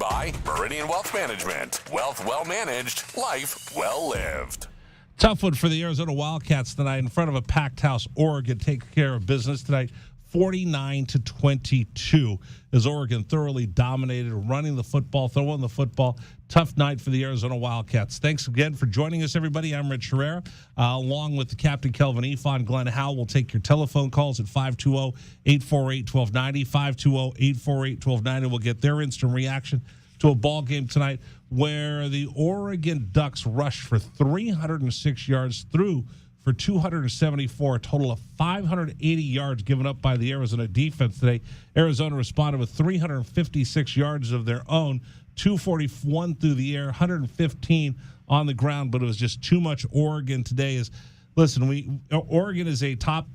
by Meridian Wealth Management. Wealth well managed, life well lived. Tough one for the Arizona Wildcats tonight in front of a packed house. Oregon takes care of business tonight, 49-22, as Oregon thoroughly dominated, running the football, throwing the football. Tough night for the Arizona Wildcats. Thanks again for joining us, everybody. I'm Rich Herrera, along with the Captain Kelvin Efon. Glenn Howell will take your telephone calls at 520-848-1290, 520-848-1290. We'll get their instant reaction to a ball game tonight where the Oregon Ducks rushed for 306 yards, through for 274, a total of 580 yards given up by the Arizona defense today. Arizona responded with 356 yards of their own, 241 through the air, 115 on the ground, but it was just too much Oregon today. Oregon is a top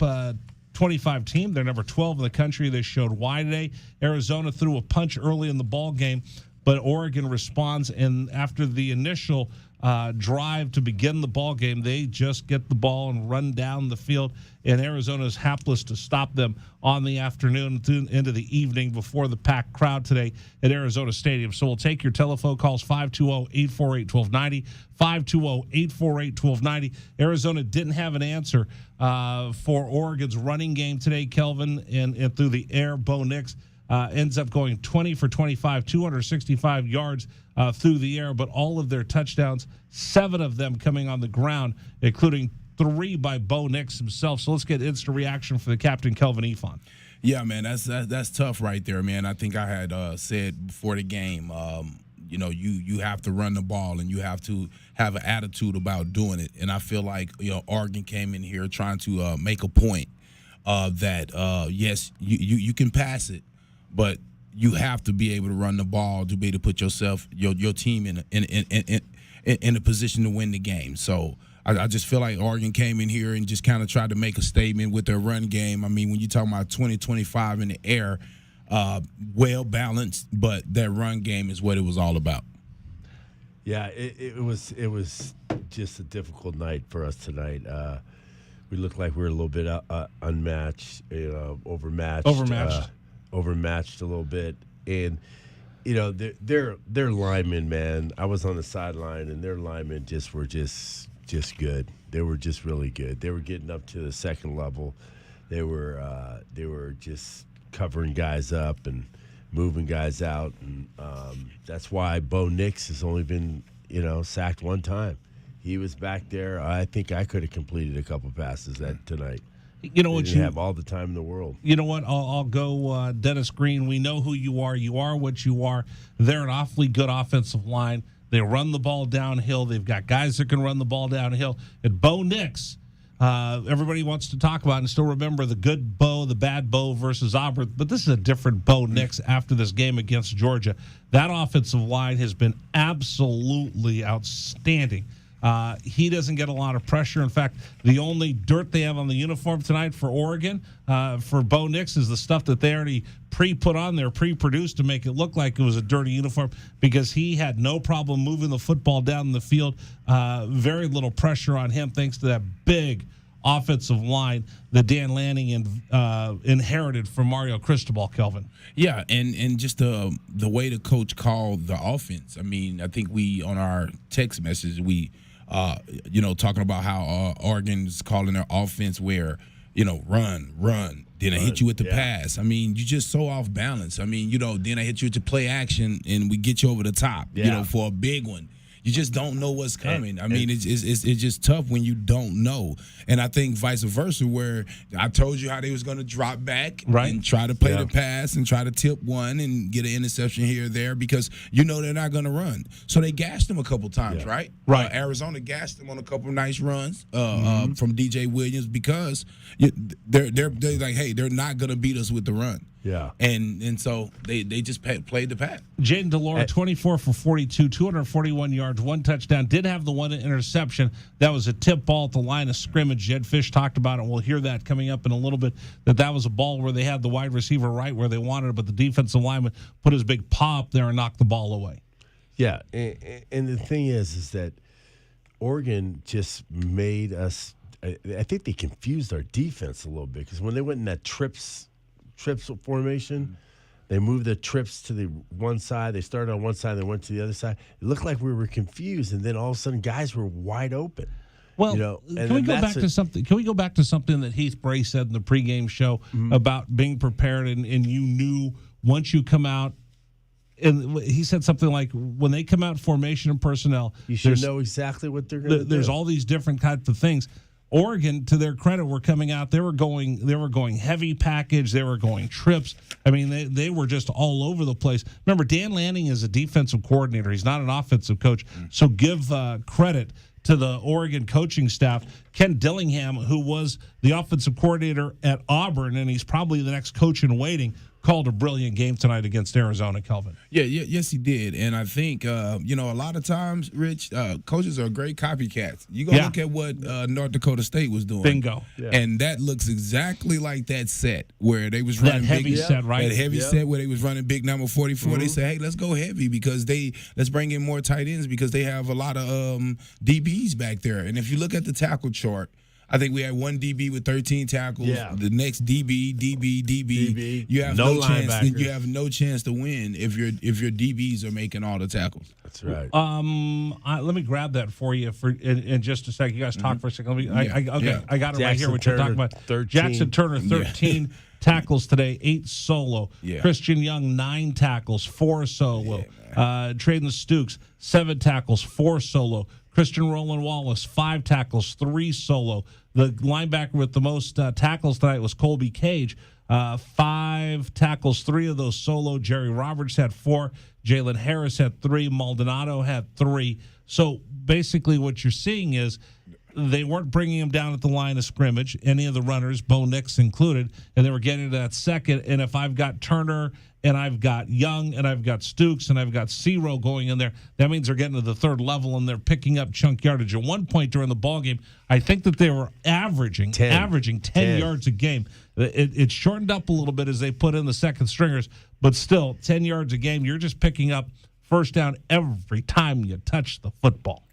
25 team. They're number 12 in the country. They showed why today. Arizona threw a punch early in the ball game, but Oregon responds, and after the initial drive to begin the ball game, they just get the ball and run down the field, and Arizona is hapless to stop them on the afternoon into the evening before the packed crowd today at Arizona Stadium. So we'll take your telephone calls, 520-848-1290, 520-848-1290. Arizona didn't have an answer for Oregon's running game today, Kelvin, and through the air, Bo Nix ends up going 20 for 25, 265 yards through the air, but all of their touchdowns, 7 of them coming on the ground, including 3 by Bo Nix himself. So let's get instant reaction for the captain, Kelvin Efon. Yeah, man, that's tough right there, man. I think I had said before the game, you have to run the ball and you have to have an attitude about doing it. And I feel like, Oregon came in here trying to make a point that, yes, you can pass it, but you have to be able to run the ball to be able to put yourself, your team in a position to win the game. So I just feel like Oregon came in here and just kind of tried to make a statement with their run game. I mean, when you're talking about 20-25 in the air, well balanced, but that run game is what it was all about. Yeah, it was just a difficult night for us tonight. We looked like we were a little bit unmatched, overmatched a little bit, and their linemen, man. I was on the sideline, and their linemen were just good. They were just really good. They were getting up to the second level. They were just covering guys up and moving guys out, and that's why Bo Nix has only been sacked one time. He was back there. I think I could have completed a couple passes tonight. You know what? You have all the time in the world. You know what? I'll go Dennis Green. We know who you are. You are what you are. They're an awfully good offensive line. They run the ball downhill. They've got guys that can run the ball downhill. And Bo Nix, everybody wants to talk about and still remember the good Bo, the bad Bo versus Auburn. But this is a different Bo Nix after this game against Georgia. That offensive line has been absolutely outstanding. He doesn't get a lot of pressure. In fact, the only dirt they have on the uniform tonight for Oregon, for Bo Nix, is the stuff that they already pre-put on there, pre-produced to make it look like it was a dirty uniform, because he had no problem moving the football down the field. Very little pressure on him thanks to that big offensive line that Dan Lanning inherited from Mario Cristobal, Kelvin. Yeah, and just the way the coach called the offense. I mean, I think we, on our text message, talking about how Oregon's calling their offense where, run. Then I hit you with the pass. I mean, you're just so off balance. I mean, then I hit you with the play action and we get you over the top, for a big one. You just don't know what's coming. I mean, it's just tough when you don't know. And I think vice versa, where I told you how they was going to drop back and try to play the pass and try to tip one and get an interception here or there, because they're not going to run. So they gashed them a couple times, right? Right. Arizona gashed them on a couple of nice runs from DJ Williams, because they're like, hey, they're not going to beat us with the run. Yeah. And so they just played the pass. Jaden DeLore, 24 for 42, 241 yards, 1 touchdown. Did have the 1 interception. That was a tip ball at the line of scrimmage. Jed Fish talked about it. We'll hear that coming up in a little bit, that was a ball where they had the wide receiver right where they wanted it, but the defensive lineman put his big paw up there and knocked the ball away. Yeah, and the thing is that Oregon just made us – I think they confused our defense a little bit, because when they went in that trips formation, They moved the trips to the one side. They started on one side, they went to the other side. It looked like we were confused, and then all of a sudden, guys were wide open. Well, can we go back to something? Can we go back to something that Heath Bray said in the pregame show about being prepared, and you knew once you come out. And he said something like, when they come out formation and personnel, you should know exactly what they're going to do. There's all these different types of things. Oregon, to their credit, were coming out. They were going heavy package. They were going trips. I mean, they were just all over the place. Remember, Dan Lanning is a defensive coordinator. He's not an offensive coach. So give credit to the Oregon coaching staff. Ken Dillingham, who was the offensive coordinator at Auburn, and he's probably the next coach in waiting, called a brilliant game tonight against Arizona, Kelvin. Yes, he did. And I think, a lot of times, Rich, coaches are great copycats. You go look at what North Dakota State was doing. Bingo. Yeah. And that looks exactly like that set where they was running that heavy big, set, right? That heavy set where they was running big number 44. They say, hey, let's go heavy because let's bring in more tight ends because they have a lot of DBs back there. And if you look at the tackle chart, I think we had one DB with 13 tackles. Yeah. The next DB. You have no chance. You have no chance to win if your DBs are making all the tackles. That's right. Let me grab that for you in just a second. You guys talk for a second. I got it Jackson right here. What Turner, you're talking about? 13. Jackson Turner, 13 tackles today, 8 solo. Yeah. Christian Young, 9 tackles, 4 solo. Traden Stukes, 7 tackles, 4 solo. Christian Roland Wallace, 5 tackles, 3 solo. The linebacker with the most tackles tonight was Colby Cage. 5 tackles, 3 of those solo. Jerry Roberts had 4. Jalen Harris had 3. Maldonado had 3. So basically what you're seeing is they weren't bringing him down at the line of scrimmage, any of the runners, Bo Nix included, and they were getting to that second. And if I've got Turner and I've got Young and I've got Stukes and I've got Ciro going in there, that means they're getting to the third level and they're picking up chunk yardage. At one point during the ball game, I think that they were averaging 10 yards a game. It shortened up a little bit as they put in the second stringers, but still 10 yards a game. You're just picking up first down every time you touch the football.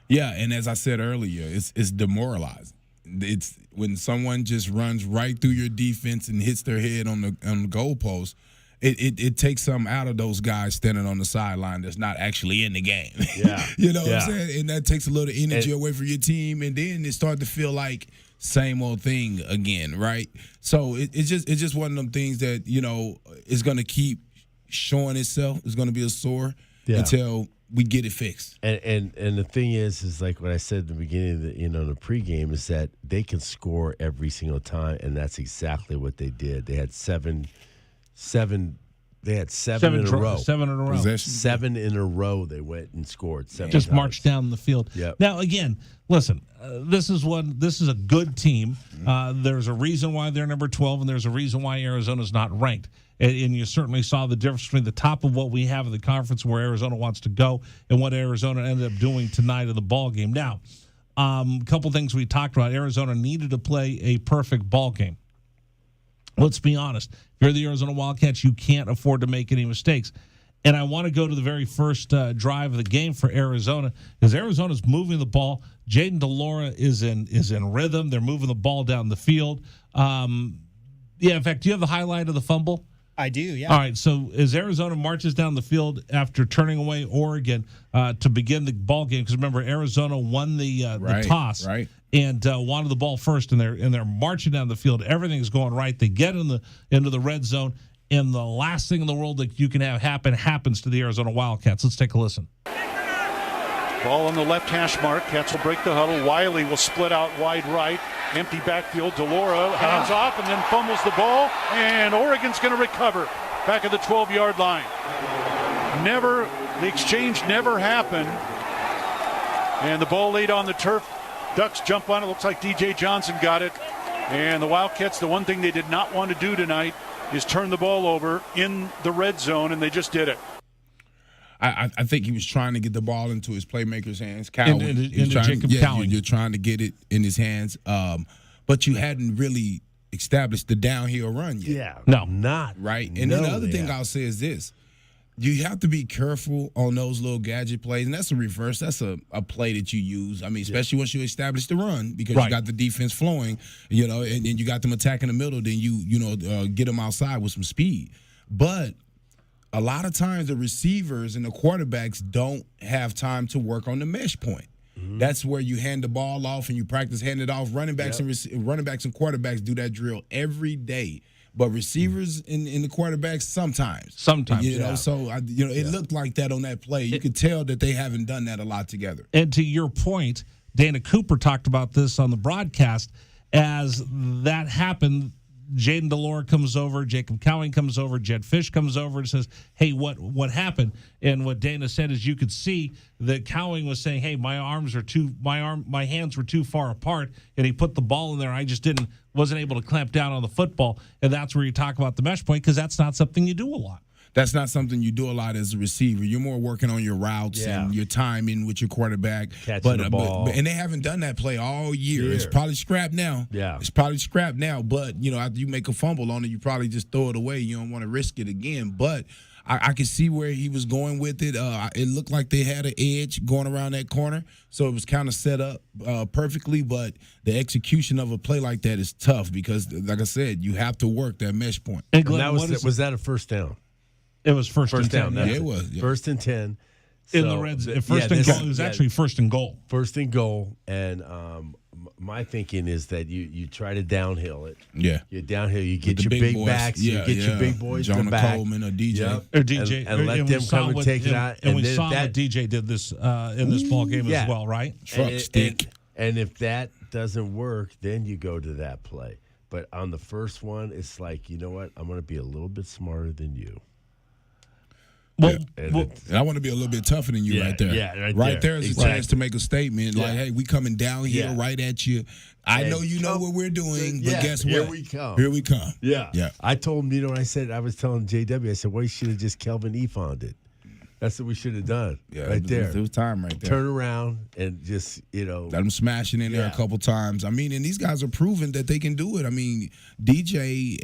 Yeah, and as I said earlier, it's demoralizing. It's when someone just runs right through your defense and hits their head on the goalpost. It takes something out of those guys standing on the sideline that's not actually in the game. Yeah. What I'm saying? And that takes a little energy away from your team, and then it starts to feel like same old thing again, right? So it's just one of them things that, is going to keep showing itself. It's going to be a sore until we get it fixed. And the thing is like what I said at the beginning of the pregame is that they can score every single time, and that's exactly what they did. They had seven in a row. 7 in a row. Possession. 7 in a row they went and scored. 7 Just times. marched down the field. Yep. Now again, listen, this is a good team. There's a reason why they're number 12, and there's a reason why Arizona's not ranked. And you certainly saw the difference between the top of what we have in the conference where Arizona wants to go and what Arizona ended up doing tonight in the ball game. Now, a couple things we talked about. Arizona needed to play a perfect ball game. Let's be honest. If you're the Arizona Wildcats, you can't afford to make any mistakes. And I want to go to the very first drive of the game for Arizona because Arizona's moving the ball. Jaden DeLora is in rhythm. They're moving the ball down the field. In fact, do you have the highlight of the fumble? I do, yeah. All right, so as Arizona marches down the field after turning away Oregon to begin the ball game, because remember, Arizona won the toss and wanted the ball first, and they're marching down the field. Everything's going right. They get into the red zone, and the last thing in the world that you can have happens to the Arizona Wildcats. Let's take a listen. Ball on the left hash mark. Cats will break the huddle. Wiley will split out wide right. Empty backfield. DeLora hands off and then fumbles the ball. And Oregon's going to recover back at the 12-yard line. The exchange never happened. And the ball laid on the turf. Ducks jump on it. Looks like DJ Johnson got it. And the Wildcats, the one thing they did not want to do tonight is turn the ball over in the red zone, and they just did it. I think he was trying to get the ball into his playmaker's hands. Jacob Cowan. You're trying to get it in his hands, but you hadn't really established the downhill run yet. Yeah, no, not right. And then the other thing I'll say is this: you have to be careful on those little gadget plays, and that's a reverse. That's a play that you use. I mean, especially once you establish the run, because you got the defense flowing, and you got them attacking the middle. Then you get them outside with some speed, but a lot of times the receivers and the quarterbacks don't have time to work on the mesh point. That's where you hand the ball off and you practice handing it off. Running backs and quarterbacks do that drill every day. But receivers and the quarterbacks sometimes, you know. So it looked like that on that play. You could tell that they haven't done that a lot together. And to your point, Dana Cooper talked about this on the broadcast. As that happened, Jaden DeLore comes over, Jacob Cowing comes over, Jed Fish comes over and says, "Hey, what happened?" And what Dana said is, you could see that Cowing was saying, "Hey, my hands were too far apart, and he put the ball in there. I just wasn't able to clamp down on the football." And that's where you talk about the mesh point, because that's not something you do a lot. That's not something you do a lot as a receiver. You're more working on your routes and your timing with your quarterback. Catching the ball. And they haven't done that play all year. It's probably scrapped now. Yeah. It's probably scrapped now. But, after you make a fumble on it, you probably just throw it away. You don't want to risk it again. But I could see where he was going with it. It looked like they had an edge going around that corner. So it was kind of set up perfectly. But the execution of a play like that is tough because, like I said, you have to work that mesh point. And Glenn, was that a first down? It was first and 10. Yeah, it was. Yeah. First and 10. In the Reds, first and goal. It was actually first and goal. First and goal. And my thinking is that you try to downhill it. Yeah. You downhill. You get your big backs. You get your big boys in the back. Coleman or DJ. Yep. Or DJ. And let them come and take it out. And we saw what DJ did this in this ball game as well, right? Truck stick. And if that doesn't work, then you go to that play. But on the first one, it's like, you know what? I'm going to be a little bit smarter than you. Well, and I want to be a little bit tougher than you right there. Yeah, right there is a chance to make a statement like, "Hey, we coming down here right at you. I know you know what we're doing, but guess what? Here we come. Here we come." Yeah. I told him, I was telling JW, I said, well, you should have just Kelvin Efond it. That's what we should have done. Yeah, right there. It was time right there. Turn around and just, let them smash it in there a couple times. I mean, and these guys are proven that they can do it. I mean, DJ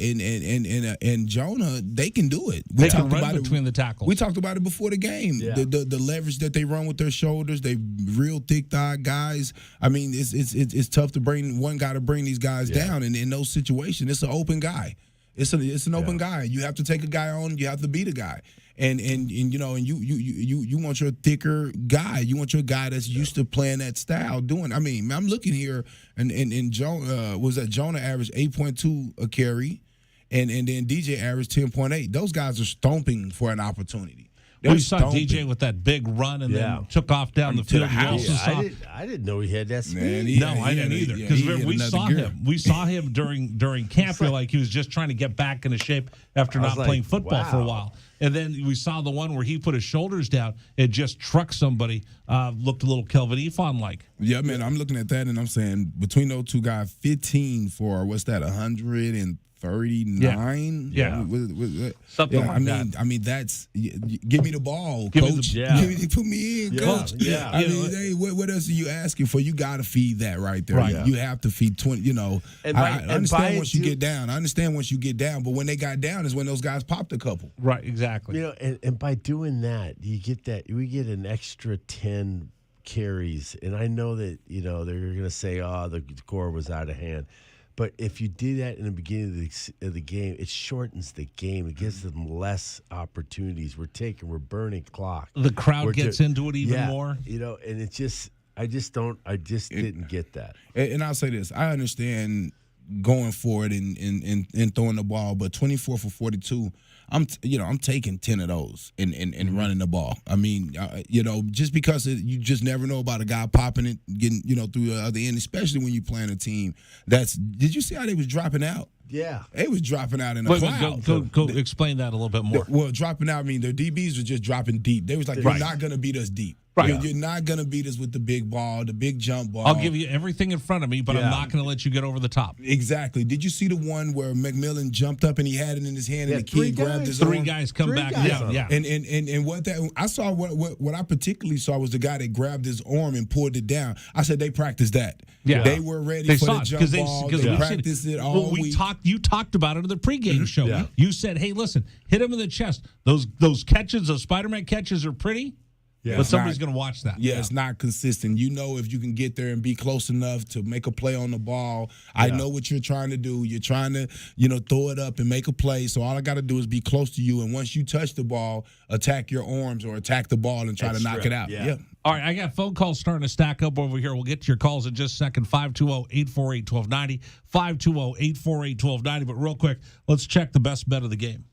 and Jonah, they can do it. They can run between the tackles. We talked about it before the game. Yeah. The leverage that they run with their shoulders, they real thick-thighed guys. I mean, it's tough to bring one guy to bring these guys down. And in those situations, it's an open guy. It's an open guy. You have to take a guy on. You have to beat a guy. And you want your thicker guy. You want your guy that's used to playing that style. I'm looking here, and Jonah averaged 8.2 a carry, and then DJ averaged 10.8. Those guys are stomping for an opportunity. We saw DJ with that big run and then took off down the field. I didn't know he had that speed. I didn't either. Because we saw him during camp. Like he was just trying to get back into shape after not playing football for a while. And then we saw the one where he put his shoulders down and just trucked somebody. Looked a little Kelvin Efond-like. Yeah, man, I'm looking at that and I'm saying between those two guys, 15 for, 139. Yeah. Something like that. I mean, that's give me the ball, coach. Put me in, coach. Yeah. I mean, hey, what else are you asking for? You got to feed that right there. Right. You have to feed 20. I understand once you get down. But when they got down is when those guys popped a couple. Right. Exactly. And by doing that, we get an extra 10 carries, and I know that they're going to say, the score was out of hand. But if you do that in the beginning of the game, it shortens the game. It gives them less opportunities. We're burning clock. The crowd gets into it even more. And it's just, I just didn't get that. And I'll say this: I understand going for it and throwing the ball, but 24 for 42. I'm taking 10 of those and running the ball. I mean, just because you just never know about a guy popping it, getting through the other end, especially when you're playing a team did you see how they was dropping out? Yeah. They was dropping out in the cloud. Go explain that a little bit more. Well, dropping out, I mean, their DBs were just dropping deep. They was like, you're not going to beat us deep. Right. You're not going to beat us with the big ball, the big jump ball. I'll give you everything in front of me, but I'm not going to let you get over the top. Exactly. Did you see the one where McMillan jumped up and he had it in his hand and the kid grabbed his arm? Three guys come back down. Yeah. And what I particularly saw was the guy that grabbed his arm and pulled it down. I said they practiced that. Yeah. They were ready for the jump ball. They practiced it all week. You talked about it in the pregame show. Yeah. You said, hey, listen, hit him in the chest. Those catches, those Spider-Man catches are pretty. but somebody's going to watch that. Yeah, it's not consistent. You know, if you can get there and be close enough to make a play on the ball, I know what you're trying to do. You're trying to, throw it up and make a play. So all I got to do is be close to you. And once you touch the ball, attack your arms or attack the ball and try to knock it out. Yeah. All right, I got phone calls starting to stack up over here. We'll get to your calls in just a second. 520-848-1290, 520-848-1290. But real quick, let's check the best bet of the game.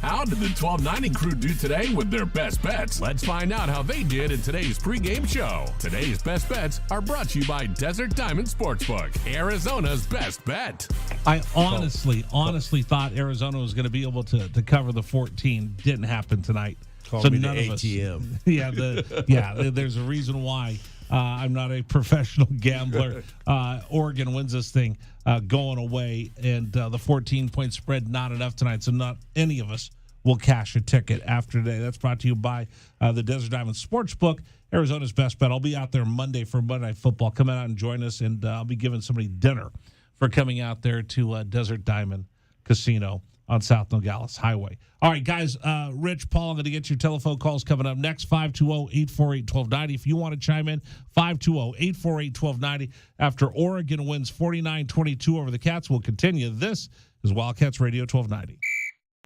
How did the 1290 crew do today with their best bets? Let's find out how they did in today's pregame show. Today's best bets are brought to you by Desert Diamond Sportsbook, Arizona's best bet. I honestly thought Arizona was going to be able to cover the 14. Didn't happen tonight. Call me none the ATM. There's a reason why I'm not a professional gambler. Oregon wins this thing going away, and the 14-point spread not enough tonight, so not any of us will cash a ticket after today. That's brought to you by the Desert Diamond Sportsbook, Arizona's best bet. I'll be out there Monday for Monday Night Football. Come out and join us, and I'll be giving somebody dinner for coming out there to Desert Diamond Casino on South Nogales Highway. All right, guys, Rich, Paul, I'm going to get your telephone calls coming up next, 520-848-1290. If you want to chime in, 520-848-1290. After Oregon wins 49-22 over the Cats, we'll continue. This is Wildcats Radio 1290.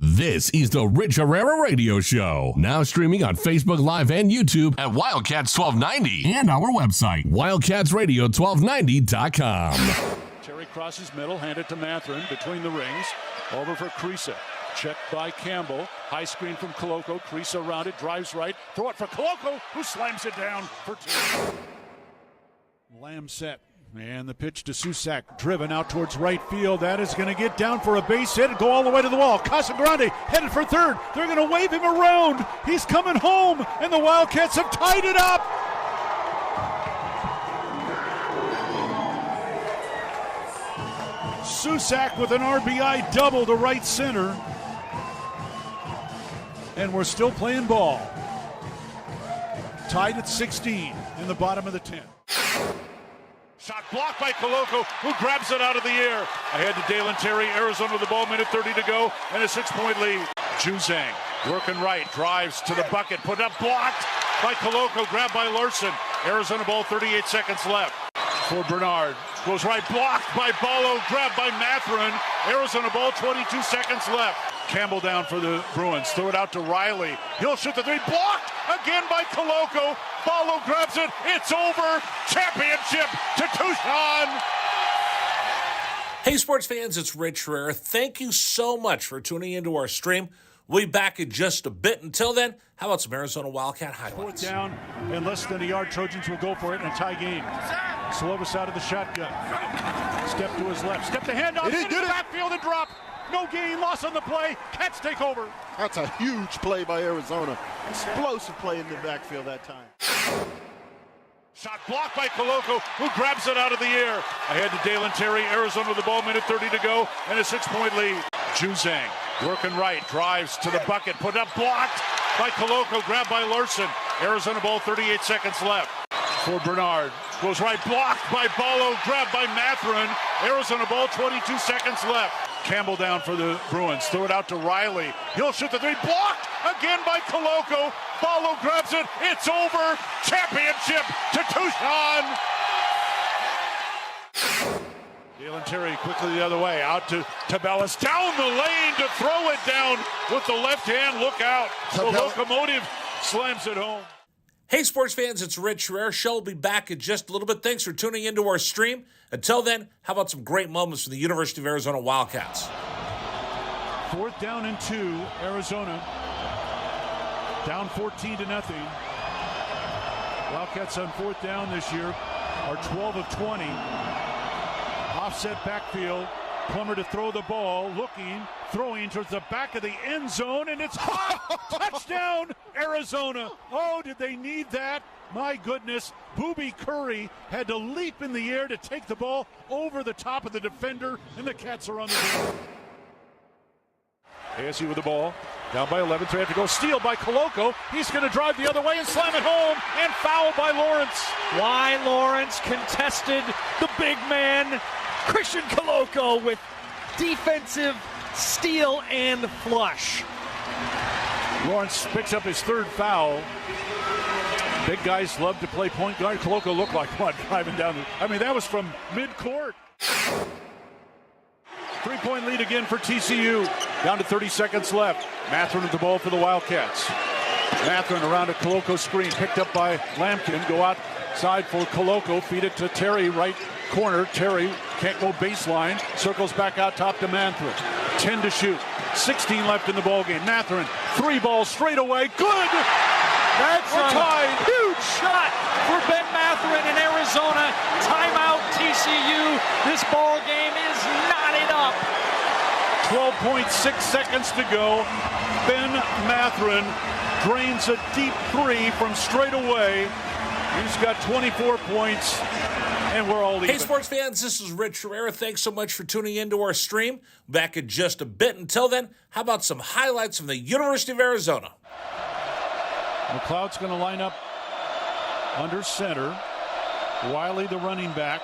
This is the Rich Herrera Radio Show. Now streaming on Facebook Live and YouTube at Wildcats 1290 and our website, wildcatsradio1290.com. Terry crosses middle, handed to Matherin between the rings. Over for Creasa. Checked by Campbell. High screen from Koloko. Creasa around it, drives right. Throw it for Koloko, who slams it down for two. Lamb set. And the pitch to Susak, driven out towards right field. That is going to get down for a base hit and go all the way to the wall. Casagrande headed for third. They're going to wave him around. He's coming home, and the Wildcats have tied it up. Susak with an RBI double to right center. And we're still playing ball. Tied at 16 in the bottom of the 10th. Shot blocked by Koloko, who grabs it out of the air. Ahead to Dalen Terry, Arizona with the ball, minute 30 to go, and a 6-point lead. Juzang working right, drives to the bucket, put up, blocked by Koloko, grabbed by Larson. Arizona ball, 38 seconds left. For Bernard, goes right, blocked by Ballo, grabbed by Matherin. Arizona ball, 22 seconds left. Campbell down for the Bruins, throw it out to Riley. He'll shoot the three, blocked again by Koloko. Ballo grabs it, it's over. Championship to Tucson. Hey, sports fans, it's Rich Herrera. Thank you so much for tuning into our stream. We'll be back in just a bit. Until then, how about some Arizona Wildcat highlights? Fourth down, in less than a yard, Trojans will go for it in a tie game. Slovis out of the shotgun. Step to his left. Step to handoff. It is good. Backfield and drop. No gain, loss on the play. Cats take over. That's a huge play by Arizona. Explosive play in the backfield that time. Shot blocked by Koloko, who grabs it out of the air. Ahead to Dalen Terry, Arizona with the ball, minute 30 to go, and a 6-point lead. Juzang working right, drives to the bucket, put up, blocked by Koloko, grabbed by Larson. Arizona ball, 38 seconds left. For Bernard, goes right, blocked by Ballo, grabbed by Matherin. Arizona ball, 22 seconds left. Campbell down for the Bruins, throw it out to Riley. He'll shoot the three, blocked again by Koloko. Ballo grabs it, it's over. Championship to Tucson. Dalen Terry quickly the other way, out to Tabellas, down the lane to throw it down with the left hand. Look out. The locomotive slams it home. Hey, sports fans, it's Rich Herrera. Show will be back in just a little bit. Thanks for tuning into our stream. Until then, how about some great moments from the University of Arizona Wildcats? Fourth down and 2, Arizona. Down 14-0. Wildcats on fourth down this year are 12 of 20. Offset backfield. Plummer to throw the ball, looking, throwing towards the back of the end zone, and it's caught. Touchdown, Arizona. Oh, did they need that? My goodness. Booby Curry had to leap in the air to take the ball over the top of the defender, and the Cats are on the board. ASU with the ball, down by 11, so they have to go. Steal by Koloko. He's going to drive the other way and slam it home, and foul by Lawrence. Why Lawrence contested the big man, Christian Koloko, with defensive steal and flush. Lawrence picks up his third foul. Big guys love to play point guard. Koloko looked like what, driving down that was from mid-court. 3-point lead again for TCU. Down to 30 seconds left. Matherin at the ball for the Wildcats. Matherin around a Koloko screen, picked up by Lampkin. Go outside for Koloko. Feed it to Terry, right corner. Terry can't go baseline. Circles back out top to Matherin. 10 to shoot. 16 left in the ballgame. Matherin, 3 balls straight away. Good! That's We're tied. a huge shot for Ben Matherin in Arizona. Timeout TCU. This ball game is knotted up. 12.6 seconds to go. Ben Matherin drains a deep 3 from straight away. He's got 24 points, and we're all even. Hey, sports fans, this is Rich Herrera. Thanks so much for tuning into our stream. Back in just a bit. Until then, how about some highlights from the University of Arizona? McLeod's going to line up under center. Wiley, the running back.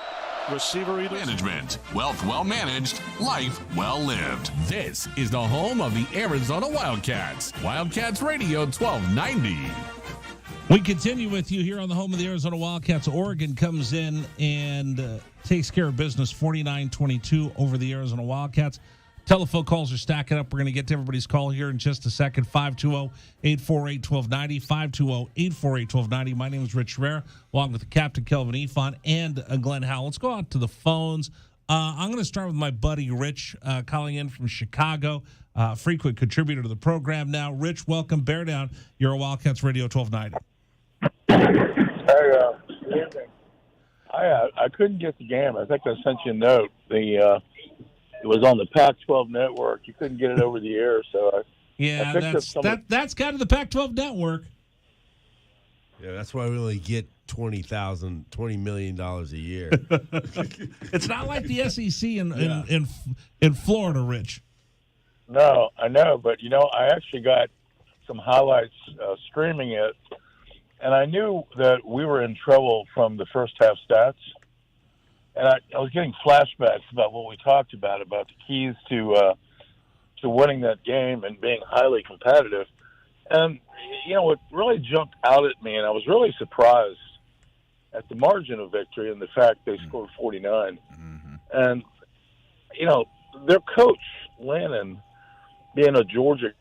Receiver either. Management. Wealth well managed. Life well lived. This is the home of the Arizona Wildcats. Wildcats Radio 1290. We continue with you here on the home of the Arizona Wildcats. Oregon comes in and takes care of business 49-22 over the Arizona Wildcats. Telephone calls are stacking up. We're going to get to everybody's call here in just a second. 520-848-1290, 520-848-1290. My name is Rich Herrera, along with Captain Kelvin Efon and Glenn Howell. Let's go out to the phones. I'm going to start with my buddy Rich, calling in from Chicago, frequent contributor to the program now. Rich, welcome. Bear down. You're a Wildcats Radio 1290. I couldn't get the game. I think I sent you a note. It was on the Pac-12 network. You couldn't get it over the air, so that's got to the Pac-12 network. Yeah, that's why we only get $20 million a year. It's not like the SEC in Florida, Rich. No, I know, but I actually got some highlights streaming it, and I knew that we were in trouble from the first half stats. And I was getting flashbacks about what we talked about the keys to winning that game and being highly competitive. And, what really jumped out at me, and I was really surprised at the margin of victory and the fact they scored 49. Mm-hmm. And, their coach, Lannon, being a Georgia,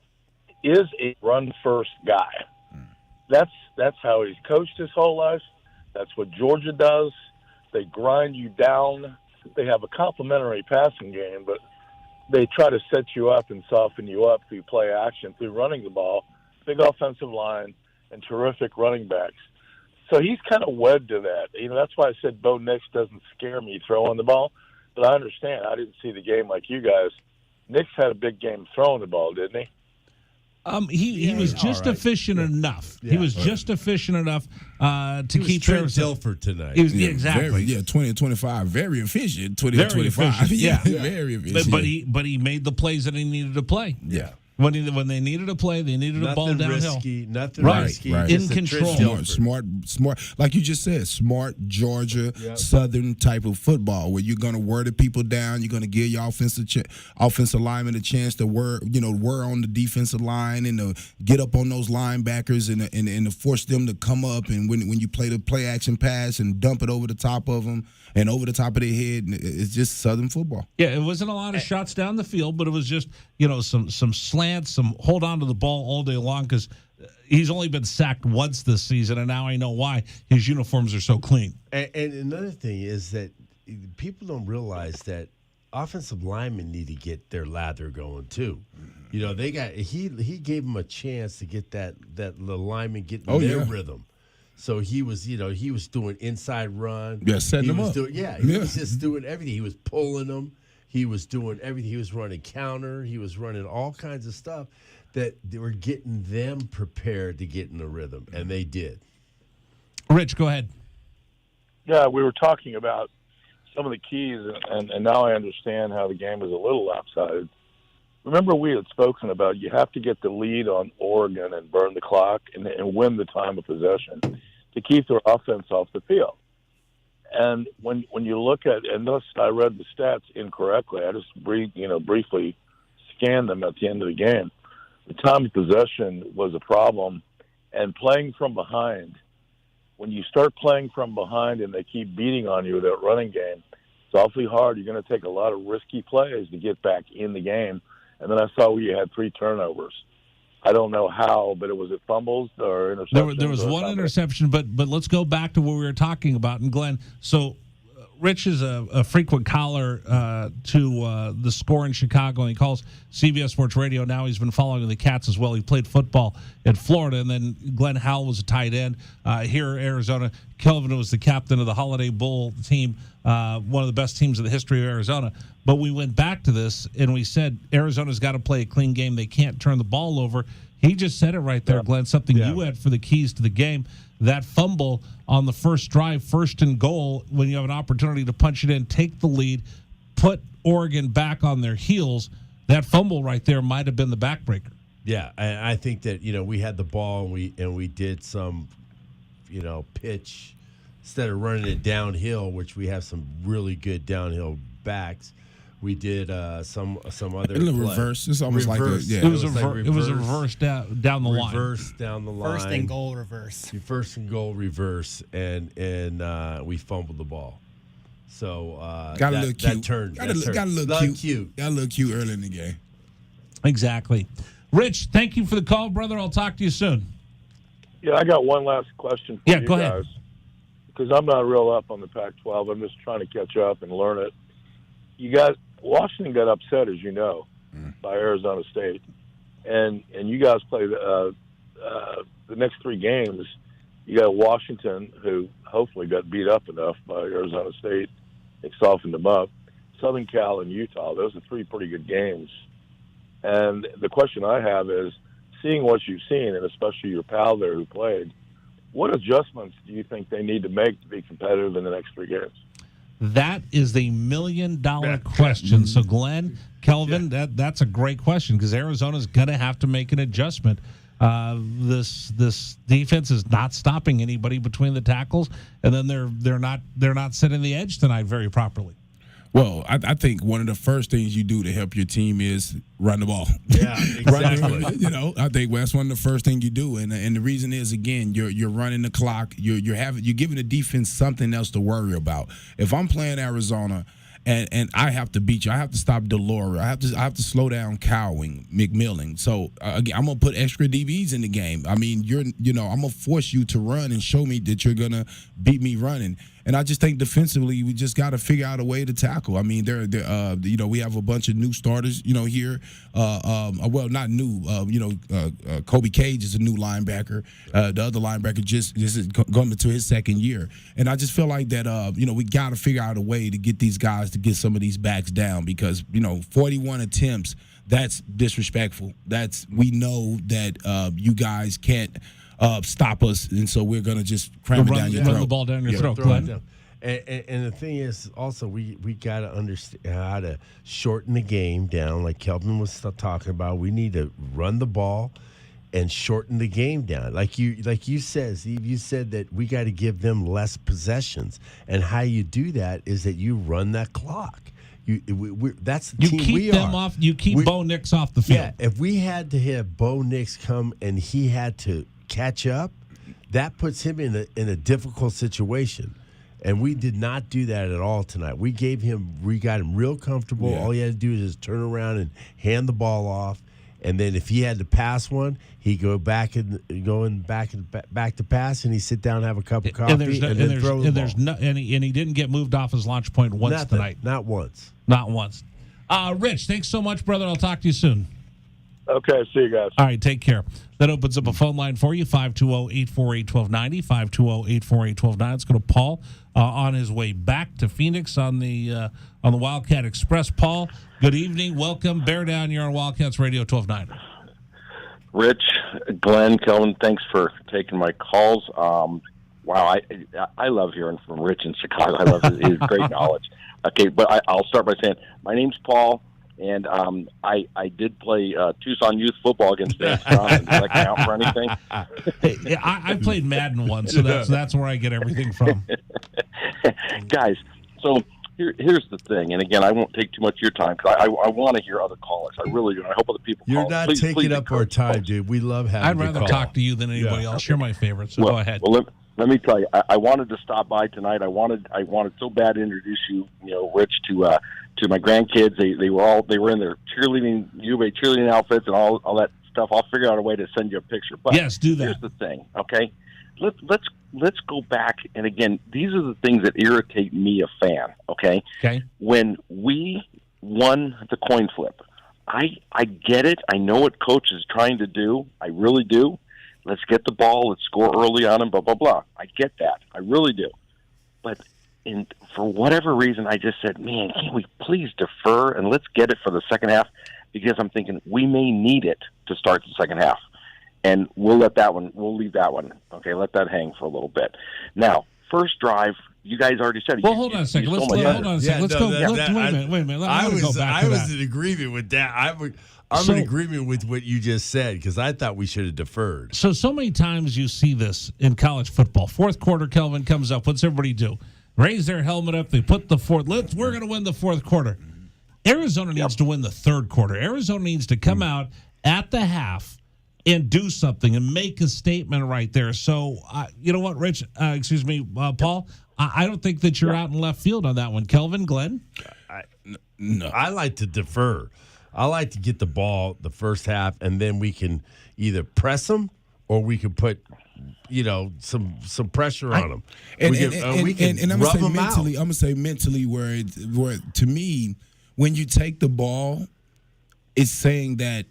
is a run-first guy. Mm. That's how he's coached his whole life. That's what Georgia does. They grind you down. They have a complimentary passing game, but they try to set you up and soften you up through play action, through running the ball, big offensive line, and terrific running backs. So he's kind of wed to that. That's why I said Bo Nix doesn't scare me throwing the ball, but I understand. I didn't see the game like you guys. Nix had a big game throwing the ball, didn't he? He was just efficient enough. Yeah. He was just efficient enough to keep Trent Dilfer tonight. Exactly. 20-25. Very efficient. 20-25. Yeah. Very efficient. But he made the plays that he needed to play. Yeah. When they needed to play, they needed a ball downhill. Nothing risky. Right. In control. Smart. Like you just said, smart Georgia, Southern type of football where you're going to wear the people down. You're going to give your offensive lineman a chance to wear on the defensive line and to get up on those linebackers and to force them to come up. And when you play the play action pass and dump it over the top of them and over the top of their head, it's just Southern football. Yeah, it wasn't a lot of shots down the field, but it was just some slants, some hold on to the ball all day long because he's only been sacked once this season, and now I know why. His uniforms are so clean. And another thing is that people don't realize that offensive linemen need to get their lather going too. He gave them a chance to get that the lineman getting their rhythm. So he was doing inside run. Yeah, setting them up. He was just doing everything. He was pulling them. He was doing everything. He was running counter. He was running all kinds of stuff that they were getting them prepared to get in the rhythm, and they did. Rich, go ahead. Yeah, we were talking about some of the keys, and now I understand how the game was a little lopsided. Remember, we had spoken about you have to get the lead on Oregon and burn the clock and win the time of possession to keep their offense off the field. And when you look at, and thus I read the stats incorrectly, I just briefly scanned them at the end of the game. The time of possession was a problem, and playing from behind when you start playing from behind and they keep beating on you with that running game, it's awfully hard. You're going to take a lot of risky plays to get back in the game. And then I saw you had 3 turnovers. I don't know how, but was it fumbles or interceptions? There was one interception, but let's go back to what we were talking about. And Glenn, so Rich is a frequent caller to the Score in Chicago, and he calls CBS Sports Radio. Now he's been following the Cats as well. He played football in Florida, and then Glenn Howell was a tight end here in Arizona. Kelvin was the captain of the Holiday Bowl team, one of the best teams in the history of Arizona. But we went back to this, and we said Arizona's got to play a clean game. They can't turn the ball over. He just said it right there, Glenn, something you had for the keys to the game. That fumble on the first drive, 1st and goal, when you have an opportunity to punch it in, take the lead, put Oregon back on their heels, that fumble right there might have been the backbreaker. Yeah, I think that, we had the ball and we did some, pitch instead of running it downhill, which we have some really good downhill backs. We did some other a little reverse. It's almost reverse. like it was a reverse down the line. Reverse down the line. First and goal reverse. First and goal reverse, and we fumbled the ball. So got a little cute. That turned. Got a little cute. Got a little cute early in the game. Exactly. Rich, thank you for the call, brother. I'll talk to you soon. Yeah, I got one last question for you go guys. ahead. Because I'm not real up on the Pac-12. I'm just trying to catch up and learn it. You guys, Washington got upset, as you know, by Arizona State, and you guys play the next 3 games. You got Washington, who hopefully got beat up enough by Arizona State, it softened them up. Southern Cal and Utah; those are 3 pretty good games. And the question I have is, seeing what you've seen, and especially your pal there who played, what adjustments do you think they need to make to be competitive in the next 3 games? That is the $1 million question. So, Glenn, Kelvin, that's a great question because Arizona's going to have to make an adjustment. This defense is not stopping anybody between the tackles, and then they're not setting the edge tonight very properly. Well, I think one of the first things you do to help your team is run the ball. Yeah, exactly. I think that's one of the first things you do, and the reason is, again, you're running the clock. You're giving the defense something else to worry about. If I'm playing Arizona and I have to beat you, I have to stop Delora, I have to slow down Cowing, McMillan. So again, I'm gonna put extra DBs in the game. I mean, I'm gonna force you to run and show me that you're gonna beat me running. And I just think defensively, we just got to figure out a way to tackle. I mean, we have a bunch of new starters, here. Well, not new. Kobe Cage is a new linebacker. The other linebacker just is going into his 2nd year. And I just feel like that, we got to figure out a way to get these guys to get some of these backs down because, 41 attempts, that's disrespectful. We know that you guys can't stop us, and so we're going to just cram it down your throat. Run the ball down your throat. And the thing is, also, we got to understand how to shorten the game down, like Kelvin was talking about. We need to run the ball and shorten the game down. Like you said, Steve, you said that we got to give them less possessions, and how you do that is that you run that clock. That's the team we are. You keep Bo Nix off the field. Yeah, if we had to have Bo Nix come and he had to catch up, that puts him in a difficult situation. And we did not do that at all tonight. We got him real comfortable. Yeah. All he had to do is just turn around and hand the ball off. And then if he had to pass one, he'd go back to pass, and he'd sit down and have a cup of coffee and then throw the ball. And he didn't get moved off his launch point once tonight. Not once. Not once. Rich, thanks so much, brother. I'll talk to you soon. Okay, see you guys. All right, take care. That opens up a phone line for you, 520-848-1290, 520-848-1290. Let's go to Paul on his way back to Phoenix on the Wildcat Express. Paul, good evening. Welcome. Bear down. You're on Wildcats Radio 1290. Rich, Glenn, Kelvin, thanks for taking my calls. Wow, I love hearing from Rich in Chicago. I love his great knowledge. Okay, but I'll start by saying my name's Paul. And I did play Tucson youth football against Van Strom. Does that count for anything? Hey, I played Madden once, so that's where I get everything from. Guys, so here's the thing, and again, I won't take too much of your time because I want to hear other callers. I really do. I hope other people call. You're not taking up our time, dude. We love having you I'd rather call. talk to you than anybody else. You're my favorite, so go ahead. Well, let me tell you, I wanted to stop by tonight. I wanted so bad to introduce you, Rich, to my grandkids. They were in their U of A cheerleading outfits and all that stuff. I'll figure out a way to send you a picture. But yes, do that. Here's the thing, okay? Let's go back, and again, these are the things that irritate me, a fan. Okay. Okay. When we won the coin flip, I get it. I know what coach is trying to do. I really do. Let's get the ball. Let's score early on him. Blah blah blah. I get that. I really do. But for whatever reason, I just said, man, can't we please defer and let's get it for the second half? Because I'm thinking we may need it to start the second half. And we'll leave that one. Okay, let that hang for a little bit. Now, first drive, you guys already said it. Well, hold on a second. Hold on a second. Let's go. Wait a minute. I was in agreement with that. I'm in agreement with what you just said because I thought we should have deferred. So many times you see this in college football. Fourth quarter, Kelvin comes up. What's everybody do? Raise their helmet up. They put the fourth. We're going to win the fourth quarter. Arizona needs to win the third quarter. Arizona needs to come out at the half and do something and make a statement right there. So, you know what, Rich? Paul? I don't think that you're out in left field on that one. Kelvin, Glenn? No. I like to defer. I like to get the ball the first half, and then we can either press them or we can put, some pressure on them. And I'm gonna say mentally. I'm gonna say mentally, where to me, when you take the ball, it's saying that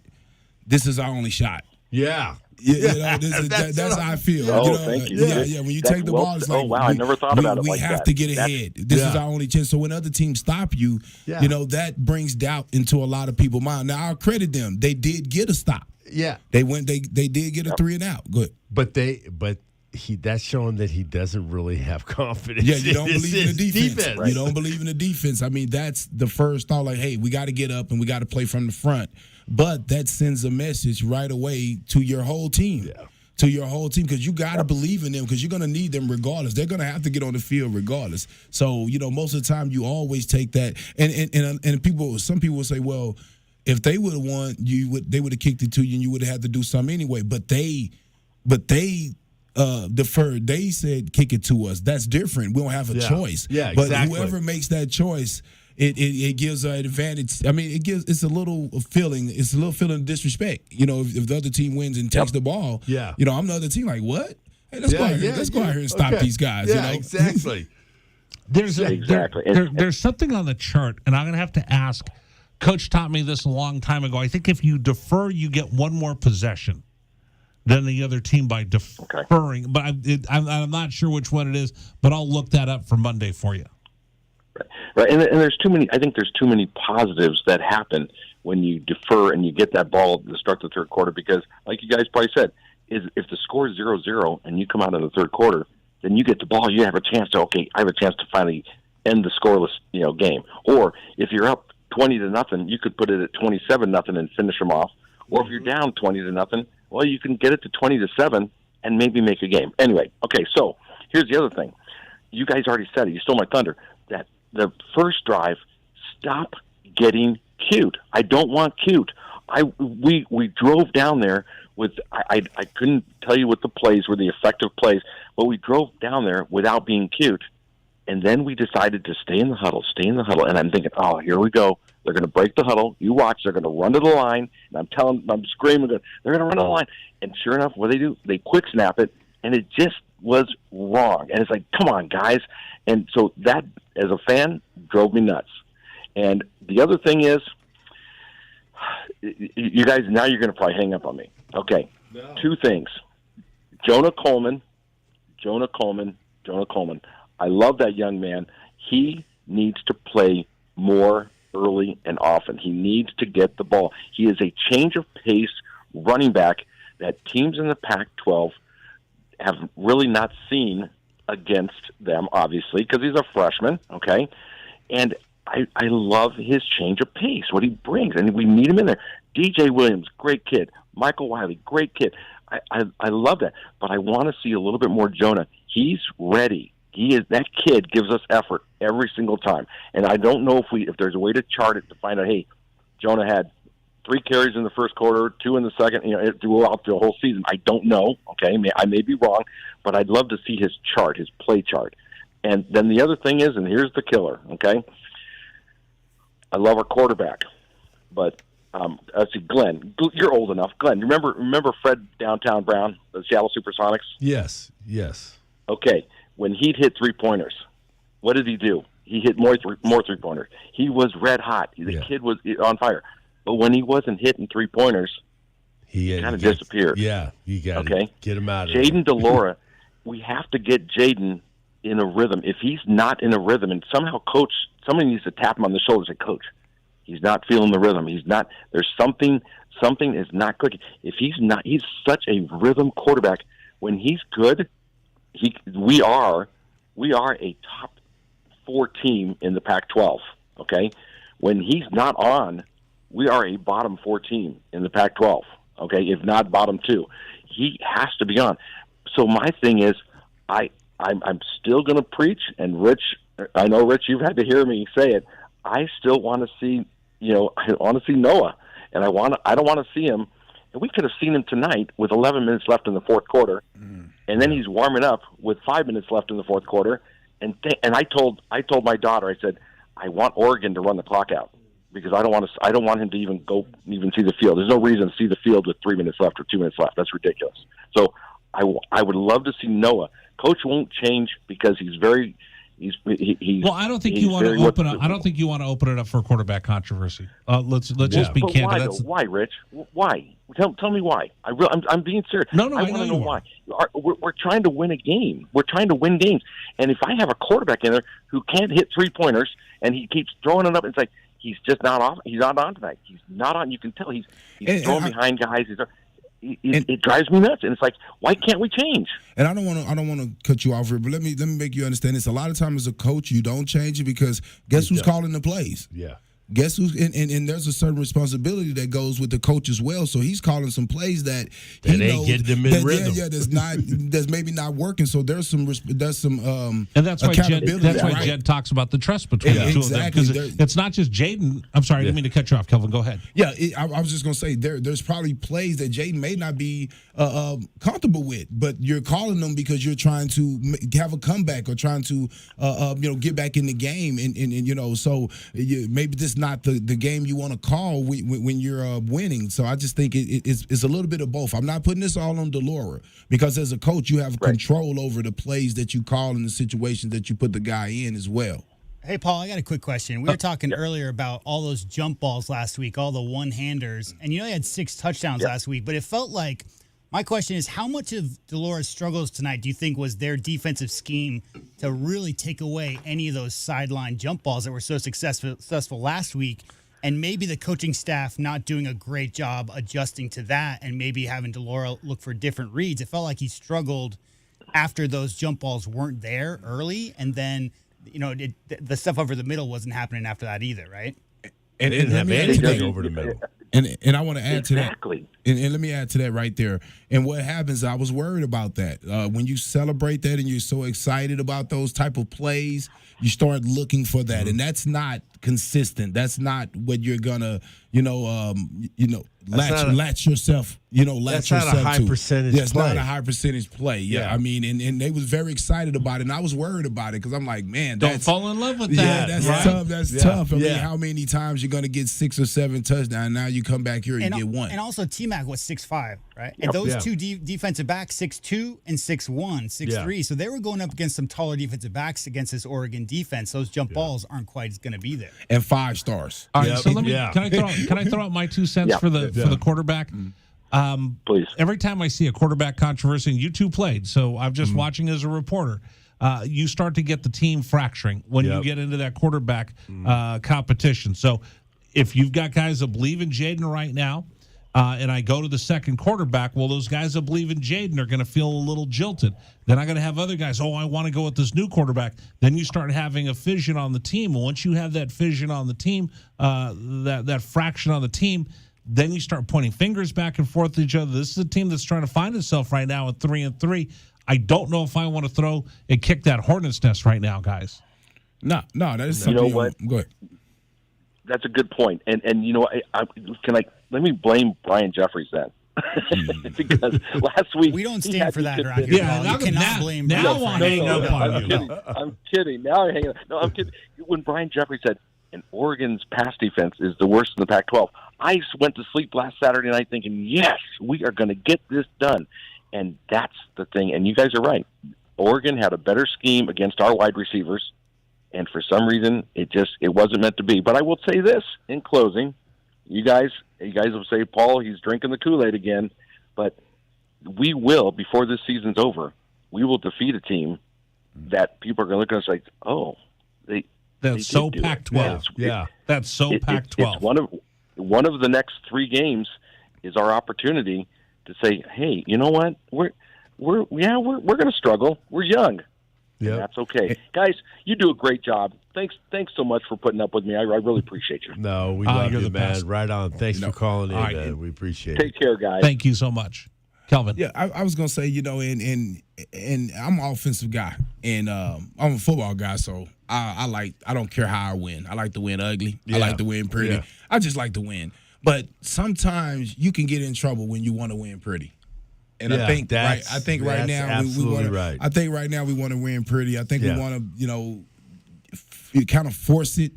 this is our only shot. Yeah. That's how I feel. Thank you. Yeah. When you take the ball, it's like, wow, I never thought about it like that. We have to get ahead. This is our only chance. So when other teams stop you, that brings doubt into a lot of people's mind. Now, I'll credit them. They did get a stop. Yeah. They did get a 3 and out. Good. But that's showing that he doesn't really have confidence. Yeah, you don't believe in the defense. Right? You don't believe in the defense. I mean, that's the first thought. Like, hey, we got to get up and we got to play from the front. But that sends a message right away to your whole team. Yeah. To your whole team, because you got to believe in them, because you're going to need them regardless. They're going to have to get on the field regardless. So, most of the time you always take that. And some people will say, well, if they would have won, they would have kicked it to you and you would have had to do something anyway. But they deferred. They said, kick it to us. That's different. We don't have a choice. Yeah, but exactly. Whoever makes that choice, it gives an advantage. I mean, it's a little feeling. It's a little feeling of disrespect. If the other team wins and takes the ball, I'm the other team. Like, what? Hey, let's go out here. Let's go out here and stop these guys. Yeah, exactly. There's something on the chart, and I'm going to have to ask. Coach taught me this a long time ago. I think if you defer, you get one more possession than the other team by deferring. Okay. But I'm not sure which one it is, but I'll look that up for Monday for you. Right, and there's too many. I think there's too many positives that happen when you defer and you get that ball to start the third quarter. Because, like you guys probably said, if the score is 0-0 and you come out in the third quarter, then you get the ball. You have a chance to I have a chance to finally end the scoreless game. Or if you're up 20-0, you could put it at 27-0 and finish them off. Or if you're down 20-0, well, you can get it to 20-7 and maybe make a game. Anyway, okay. So here's the other thing. You guys already said it. You stole my thunder. That the first drive, stop getting cute. I don't want cute. We drove down there with I couldn't tell you what the plays were, the effective plays, but we drove down there without being cute. And then we decided to stay in the huddle. And I'm thinking, oh, here we go. They're going to break the huddle. You watch. They're going to run to the line. And I'm screaming, they're going to run to the line. And sure enough, what do? They quick snap it, and it just was wrong. And it's like, come on, guys. And so that, as a fan, drove me nuts. And the other thing is, you guys, now you're going to probably hang up on me. Okay, no. Two things. Jonah Coleman. I love that young man. He needs to play more early and often. He needs to get the ball. He is a change of pace running back that teams in the Pac-12 have really not seen against them, obviously, because he's a freshman, okay? And I love his change of pace, what he brings, and we need him in there. DJ Williams, great kid. Michael Wiley, great kid. I love that, but I want to see a little bit more Jonah. He's ready. That kid gives us effort every single time. And I don't know if there's a way to chart it to find out, hey, Jonah had 3 carries in the first quarter, 2 in the second, throughout the whole season. I don't know. Okay, I may be wrong, but I'd love to see his chart, his play chart. And then the other thing is, and here's the killer, okay? I love our quarterback, but I see Glenn. You're old enough, Glenn. Remember Fred Downtown Brown, the Seattle SuperSonics? Yes. Okay, when he'd hit 3-pointers, what did he do? He hit more 3-pointers. He was red hot. The kid was on fire. But when he wasn't hitting 3-pointers, he kind of disappeared. Yeah, you got to get him out of there. Jaden DeLora, we have to get Jaden in a rhythm. If he's not in a rhythm, and somehow somebody needs to tap him on the shoulder and say, Coach, he's not feeling the rhythm. He's not. There's something is not clicking. If he's such a rhythm quarterback. When he's good, we are a top 4 team in the Pac-12. Okay, when he's not on, we are a bottom 4 team in the Pac-12. Okay, if not bottom 2, he has to be on. So my thing is, I'm still going to preach, and Rich, I know Rich, you've had to hear me say it. I still want to see, I want to see Noah, and I don't want to see him. And we could have seen him tonight with 11 minutes left in the fourth quarter, and then he's warming up with 5 minutes left in the fourth quarter. And I told my daughter, I said, I want Oregon to run the clock out because I don't want him to even see the field. There's no reason to see the field with 3 minutes left or 2 minutes left. That's ridiculous. So I would love to see Noah. Coach won't change because he's very. Well, I don't think you want to open up. I don't think you want to open it up for quarterback controversy. Let's just be candid. Why, Rich? Why? Tell me why. I'm being serious. No, I want to know why. We're trying to win a game. We're trying to win games. And if I have a quarterback in there who can't hit 3-pointers and he keeps throwing it up, it's like he's just not off. He's not on tonight. He's not on. You can tell he's throwing behind guys. It drives me nuts, and it's like, why can't we change? And I don't want to cut you off here, but let me make you understand this. A lot of times, as a coach, you don't change it because guess who's calling the plays? Yeah. Guess who's and there's a certain responsibility that goes with the coach as well. So he's calling some plays that he knows getting them in rhythm. That's maybe not working. So there's some and that's why Jed talks about the trust between the two of them, because it's not just Jaden. I'm sorry, I didn't mean to cut you off, Kelvin. Go ahead. Yeah, I was just gonna say there's probably plays that Jaden may not be comfortable with, but you're calling them because you're trying to have a comeback or trying to get back in the game, and so maybe this not the game you want to call when you're winning. So I just think it's a little bit of both. I'm not putting this all on DeLora because as a coach, you have control over the plays that you call and the situations that you put the guy in as well. Hey, Paul, I got a quick question. We were talking earlier about all those jump balls last week, all the one-handers, and he had 6 touchdowns last week, but it felt like my question is, how much of DeLora's struggles tonight do you think was their defensive scheme to really take away any of those sideline jump balls that were so successful last week, and maybe the coaching staff not doing a great job adjusting to that and maybe having DeLora look for different reads? It felt like he struggled after those jump balls weren't there early, and then the stuff over the middle wasn't happening after that either, right? And didn't have anything over the middle. And I want to add to that. And let me add to that right there. And what happens, I was worried about that. When you celebrate that and you're so excited about those type of plays, you start looking for that. And that's not consistent. That's not what you're going to, latch yourself, that's not a high percentage play. It's not a high percentage play. Yeah. I mean, and they was very excited about it. And I was worried about it because I'm like, man, don't fall in love with that. Yeah, that's tough. That's tough. I mean, how many times you're going to get 6 or 7 touchdowns? Now you come back here and you get 1. And also T-Mac was 6'5", right? And those two defensive backs, 6'2" and 6'1", 6'3". So they were going up against some taller defensive backs against this Oregon defense. Those jump balls aren't quite going to be there. And 5 stars. All right, so let me. Can I throw out my 2 cents for the quarterback? Please. Every time I see a quarterback controversy, and you two played, so I'm just watching as a reporter. You start to get the team fracturing when you get into that quarterback competition. So if you've got guys that believe in Jaden right now, and I go to the second quarterback, well, those guys that believe in Jaden are going to feel a little jilted. Then I'm going to have other guys, I want to go with this new quarterback. Then you start having a fission on the team. And once you have that fission on the team, that fraction on the team, then you start pointing fingers back and forth to each other. This is a team that's trying to find itself right now at 3-3. I don't know if I want to throw and kick that hornet's nest right now, guys. No, that is something. You know what? Go ahead. That's a good point. And you know, let me blame Brian Jeffries then. Because last week we don't stand for that around here. Yeah, you cannot blame. Now I'm hanging up on you. I'm kidding. Now I'm hanging up. No, I'm kidding. When Brian Jeffries said, "And Oregon's pass defense is the worst in the Pac-12," I went to sleep last Saturday night thinking, "Yes, we are going to get this done." And that's the thing. And you guys are right. Oregon had a better scheme against our wide receivers, and for some reason, it wasn't meant to be. But I will say this in closing. You guys will say, Paul, he's drinking the Kool-Aid again. But we will, before this season's over, we will defeat a team that people are going to look at us like, oh, that's so Pac-12. Yeah. That's so Pac-12. It's one of the next 3 games is our opportunity to say, hey, you know what? We're going to struggle. We're young. Yeah, that's okay, guys. You do a great job. Thanks so much for putting up with me. I really appreciate you. No, we love you, man. Best. Right on. Thanks for calling in. Right. Man. We appreciate it. Take care, guys. Thank you so much, Kelvin. Yeah, I was gonna say, you know, and I'm an offensive guy, and I'm a football guy, so I don't care how I win. I like to win ugly. Yeah. I like to win pretty. Yeah. I just like to win. But sometimes you can get in trouble when you want to win pretty. And I think right now we want to win pretty. I think we want to, you know, kind of force it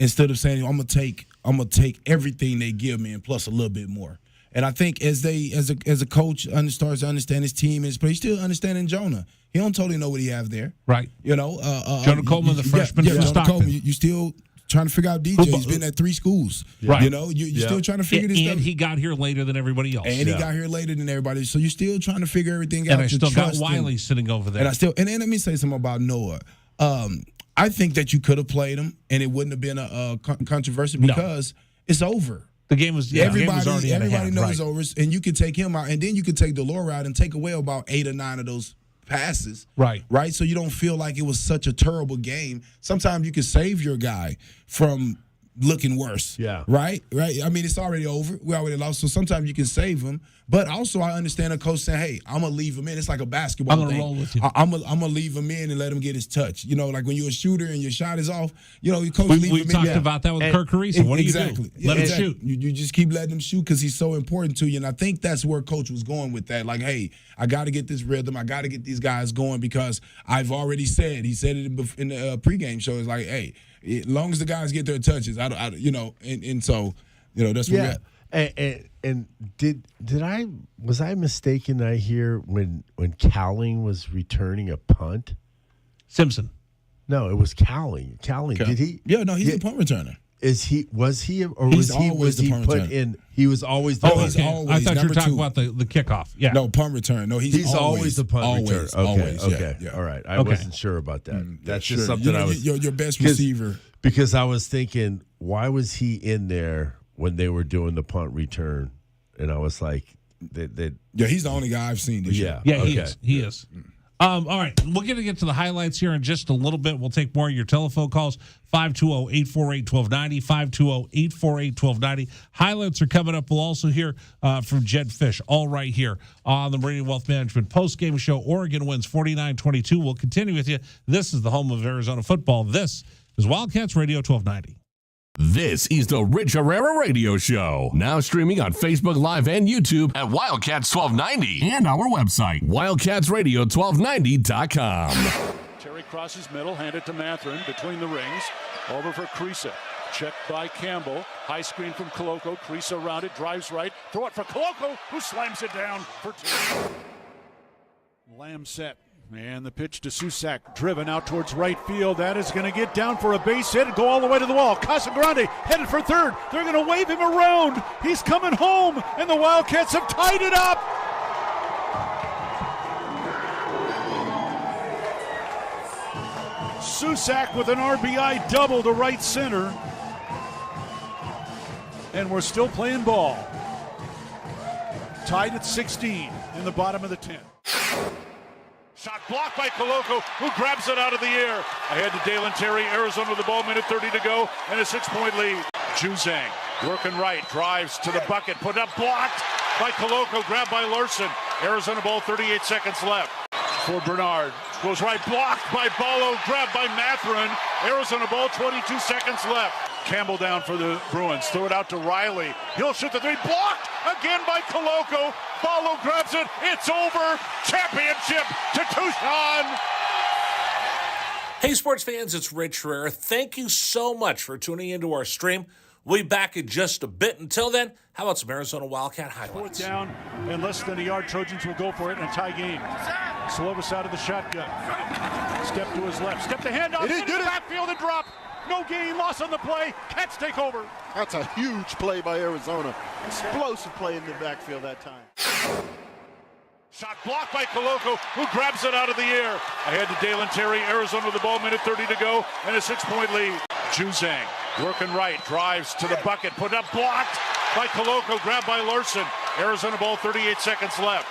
instead of saying I'm gonna take everything they give me and plus a little bit more. And I think as a coach starts to understand his team, but he's still understanding Jonah. He don't totally know what he have there, right? You know, Jonah Coleman, the freshman from Stockton. Coleman, you still trying to figure out DJ. He's been at 3 schools. Right. You know, you're still trying to figure this stuff out. And he got here later than everybody else. And he got here later than everybody. So you're still trying to figure everything out. And I still got Wiley sitting over there. And then let me say something about Noah. I think that you could have played him and it wouldn't have been a controversy because it's over. The game was everybody knows it's over, and you could take him out, and then you could take Delora out and take away about 8 or 9 of those passes. Right. So you don't feel like it was such a terrible game. Sometimes you can save your guy from looking worse. Yeah. Right. I mean, it's already over. We already lost. So sometimes you can save him. But also, I understand a coach saying, "Hey, I'm gonna leave him in." It's like a basketball thing. I'm gonna roll with you. I'm gonna leave him in and let him get his touch. You know, like when you're a shooter and your shot is off. You know, your coach leave him in. We talked about that with Kirk Carissa. What do you do? Let him shoot. You just keep letting him shoot because he's so important to you. And I think that's where coach was going with that. Like, hey, I got to get this rhythm. I got to get these guys going because I've already said. He said it in the pregame show. It's like, hey, as long as the guys get their touches, and so, you know, that's what. Yeah. And was I mistaken? I hear when Cowling was returning a punt. Simpson. No, it was Cowling. Did he? Yeah, no, he's a punt returner. Was he put in? He was always the punt returner. I thought you were talking about the kickoff. Yeah. No, punt return. No, he's always the punt returner. Okay. Yeah. All right. I wasn't sure about that. That's just something I was. Your best receiver. Because I was thinking, why was he in there when they were doing the punt return? And I was like, yeah, he's the only guy I've seen this year. Yeah, he is. All right, we're going to get to the highlights here in just a little bit. We'll take more of your telephone calls, 520-848-1290, 520-848-1290. Highlights are coming up. We'll also hear from Jed Fish, all right here on the Meridian Wealth Management postgame show. Oregon wins 49-22. We'll continue with you. This is the home of Arizona football. This is Wildcats Radio 1290. This is the Rich Herrera Radio Show. Now streaming on Facebook Live and YouTube at Wildcats 1290 and our website, wildcatsradio1290.com. Terry crosses middle, handed to Matherin between the rings. Over for Carissa. Checked by Campbell. High screen from Koloko. Carissa around it, drives right. Throw it for Koloko, who slams it down for 2. Lamb set. And the pitch to Susak, driven out towards right field. That is going to get down for a base hit and go all the way to the wall. Casagrande headed for third. They're going to wave him around. He's coming home, and the Wildcats have tied it up. Susak with an RBI double to right center. And we're still playing ball. Tied at 16 in the bottom of the 10th. Shot blocked by Koloko, who grabs it out of the air. Ahead to Dalen Terry, Arizona with the ball, minute 30 to go, and a 6-point lead. Juzang working right, drives to the bucket, put up, blocked by Koloko, grabbed by Larson. Arizona ball, 38 seconds left. for Bernard. Goes right, blocked by Ballo, grabbed by Matherin. Arizona ball, 22 seconds left. Campbell down for the Bruins. Throw it out to Riley. He'll shoot the three. Blocked again by Koloko. Ballo grabs it. It's over. Championship to Tucson. Hey, sports fans, it's Rich Herrera. Thank you so much for tuning into our stream. We'll be back in just a bit. Until then, how about some Arizona Wildcat highlights? Fourth down and less than a yard. Trojans will go for it in a tie game. Slovis out of the shotgun. Step to his left. Step the handoff. Into the backfield and drop. No gain, loss on the play. Cats take over. That's a huge play by Arizona. Explosive play in the backfield that time. Shot blocked by Koloko, who grabs it out of the air. Ahead to Dalen Terry. Arizona with the ball, minute 30 to go, and a 6-point lead. Juzang working right, drives to the bucket, put up, blocked by Koloko, grabbed by Larson. Arizona ball, 38 seconds left.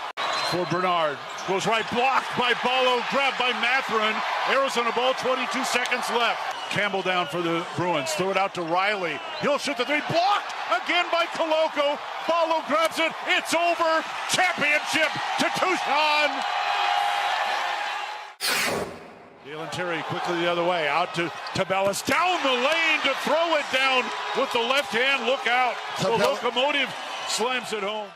For Bernard, goes right, blocked by Ballo, grabbed by Matherin. Arizona ball, 22 seconds left. Campbell down for the Bruins. Throw it out to Riley. He'll shoot the three. Blocked again by Koloko. Ballo grabs it. It's over. Championship to Tucson. Dalen Terry quickly the other way. Out to Tabellis. Down the lane to throw it down with the left hand. Look out. The locomotive slams it home.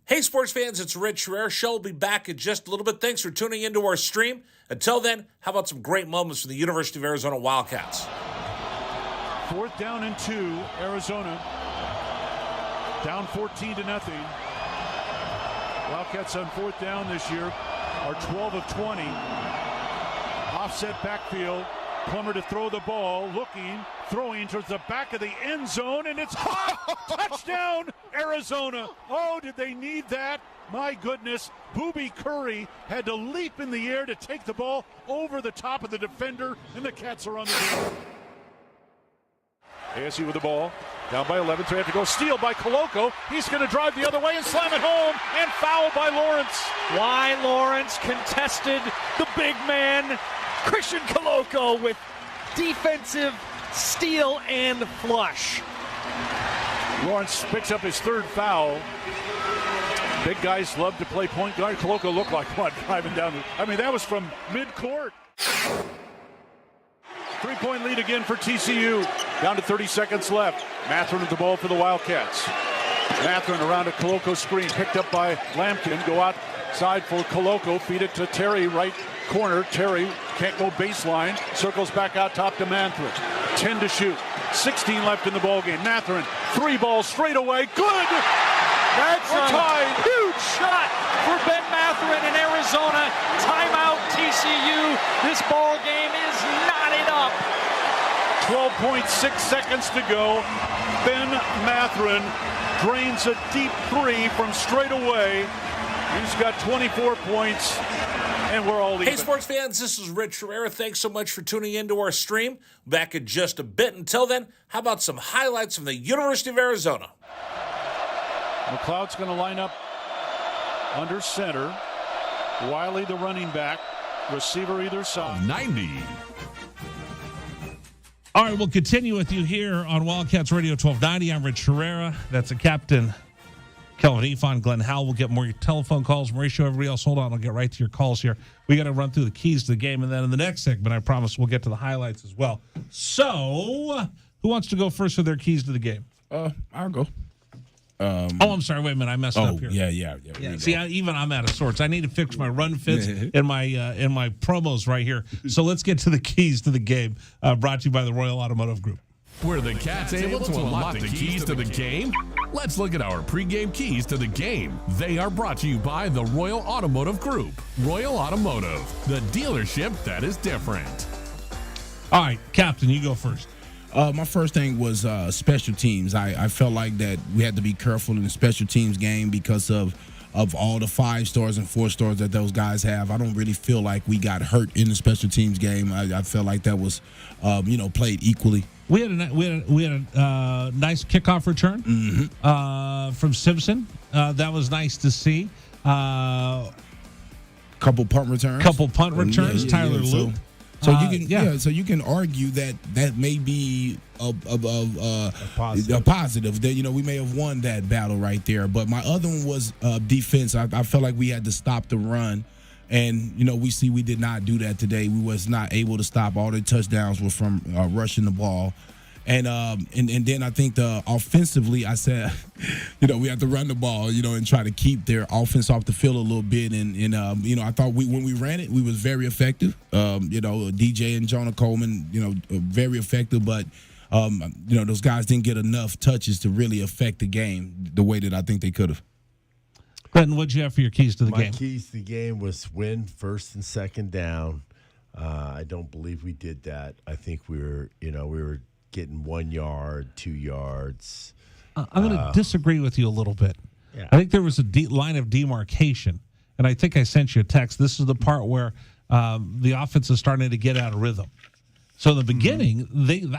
Hey, sports fans, it's Rich Herrera. Show will be back in just a little bit. Thanks for tuning into our stream. Until then, how about some great moments from the University of Arizona Wildcats? Fourth down and 2, Arizona. Down 14-0. Wildcats on fourth down this year are 12 of 20. Offset backfield. Plummer to throw the ball, looking, throwing towards the back of the end zone, and it's caught. Touchdown, Arizona. Oh, did they need that? My goodness. Booby Curry had to leap in the air to take the ball over the top of the defender, and the Cats are on the field. ASU with the ball. Down by 11, so they have to go. Steal by Koloko. He's going to drive the other way and slam it home, and foul by Lawrence. Why Lawrence contested the big man, Christian Koloko, with defensive steal and flush. Lawrence picks up his third foul. Big guys love to play point guard. Koloko looked like what, driving down that was from mid-court. 3-point lead again for TCU. Down to 30 seconds left. Matherin with the ball for the Wildcats. Matherin around a Koloko screen, picked up by Lampkin. Go outside for Koloko. Feed it to Terry, right corner. Terry can't go baseline. Circles back out top to Matherin. 10 to shoot. 16 left in the ballgame. Matherin, 3 balls straight away. Good! That's We're tied. Huge shot for Ben Matherin in Arizona. Timeout TCU. This ball game is knotted up. 12.6 seconds to go. Ben Matherin drains a deep 3 from straight away. He's got 24 points, and we're all even. Hey, sports fans, this is Rich Herrera. Thanks so much for tuning into our stream. Back in just a bit. Until then, how about some highlights from the University of Arizona? McLeod's going to line up under center. Wiley, the running back. Receiver either side. 90. All right, we'll continue with you here on Wildcats Radio 1290. I'm Rich Herrera. That's the captain, Kelvin Efon, Glenn Howell. We'll get more telephone calls. Mauricio, everybody else, hold on. I'll get right to your calls here. We got to run through the keys to the game, and then in the next segment, I promise we'll get to the highlights as well. So, who wants to go first with their keys to the game? I'll go. I'm sorry. Wait a minute. I messed up here. Yeah. See, I'm out of sorts. I need to fix my run fits in my promos right here. So let's get to the keys to the game. Brought to you by the Royal Automotive Group. Were the Cats able to unlock the keys to the game? Let's look at our pregame keys to the game. They are brought to you by the Royal Automotive Group. Royal Automotive, the dealership that is different. All right, Captain, you go first. My first thing was special teams. I felt like that we had to be careful in the special teams game because of all the 5 stars and 4 stars that those guys have. I don't really feel like we got hurt in the special teams game. I felt like that was, played equally. We had a nice kickoff return from Simpson. That was nice to see. Couple punt returns. Tyler Luke. So you can argue that may be a positive. That we may have won that battle right there. But my other one was defense. I felt like we had to stop the run And, we did not do that today. We was not able to stop. All the touchdowns were from rushing the ball. And then I think offensively, I said, we have to run the ball, and try to keep their offense off the field a little bit. And I thought when we ran it, we was very effective. DJ and Jonah Coleman, very effective. But, those guys didn't get enough touches to really affect the game the way that I think they could have. Brenton, what'd you have for your keys to the game? My keys to the game was win first and second down. I don't believe we did that. I think we were getting 1 yard, 2 yards. I'm going to disagree with you a little bit. Yeah. I think there was a line of demarcation, and I think I sent you a text. This is the part where the offense is starting to get out of rhythm. So in the beginning,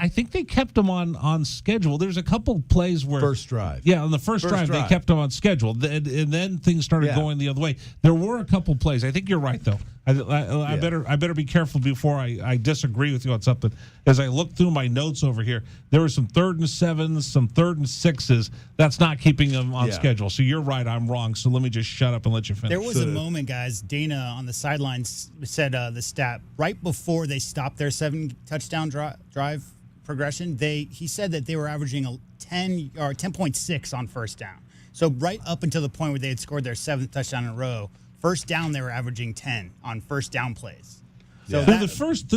I think they kept them on schedule. There's a couple plays where first drive. Yeah, on the first drive they kept them on schedule, and then things started going the other way. There were a couple plays. I think you're right though. I better be careful before I disagree with you on something. As I look through my notes over here, there were some 3rd and 7s, some 3rd and 6s. That's not keeping them on schedule. So you're right. I'm wrong. So let me just shut up and let you finish. There was a moment, guys. Dana on the sidelines said the stat right before they stopped their 7-touchdown drive progression. He said that they were averaging a 10.6 on first down. So right up until the point where they had scored their 7th touchdown in a row. First down, they were averaging 10 on first down plays. So through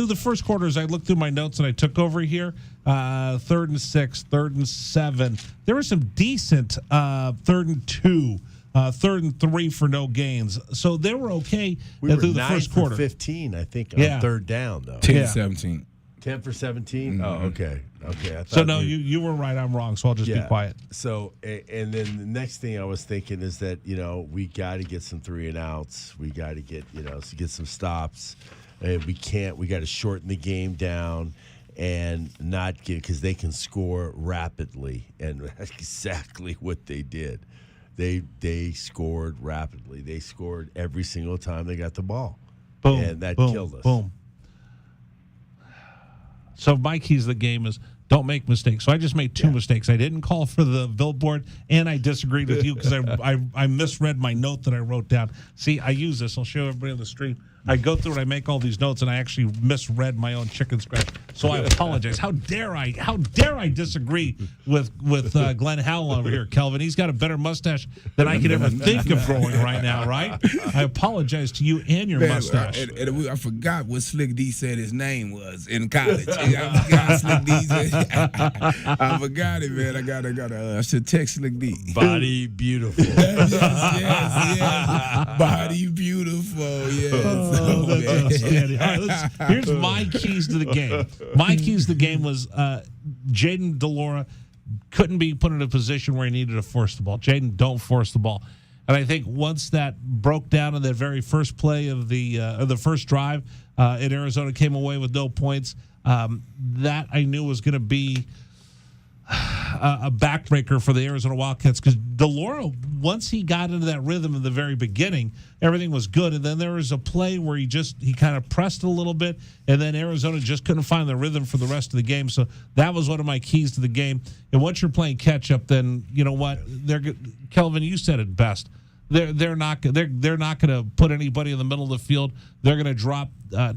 the first quarters, I looked through my notes and I took over here. 3rd and 6, 3rd and 7. There were some decent 3rd and 2, 3rd and 3 for no gains. So they were okay through the first quarter. 15, I think, on third down though. 10-17. 10 for 17. Mm-hmm. Oh, okay. I so no, you were right. I'm wrong. So I'll just be quiet. So and then the next thing I was thinking is that we got to get some 3 and outs. We got to get get some stops. We can't. We got to shorten the game down and not get because they can score rapidly, and that's exactly what they did. They scored rapidly. They scored every single time they got the ball. Boom, and that boom, killed us. Boom. So my keys to the game is don't make mistakes. So I just made 2 mistakes. I didn't call for the billboard, and I disagreed with you because I misread my note that I wrote down. See, I use this. I'll show everybody on the stream. I go through and I make all these notes, and I actually misread my own chicken scratch. So I apologize. How dare I disagree with Glenn Howell over here, Kelvin? He's got a better mustache than I could ever think of growing right now, right? I apologize to you and your mustache. And I forgot what Slick D said his name was in college. I forgot Slick D. I forgot it, man. I should text Slick D. Body beautiful. yes. Body beautiful. Yes. Oh, that's outstanding. All right, here's my keys to the game. My keys to the game was Jaden DeLora couldn't be put in a position where he needed to force the ball. Jaden, don't force the ball. And I think once that broke down in that very first play of the first drive, and Arizona came away with no points, that I knew was going to be a backbreaker for the Arizona Wildcats because DeLora, once he got into that rhythm in the very beginning, everything was good. And then there was a play where he kind of pressed a little bit, and then Arizona just couldn't find the rhythm for the rest of the game. So that was one of my keys to the game. And once you're playing catch up, then you know what? Kelvin, you said it best. They're not going to put anybody in the middle of the field. They're going to drop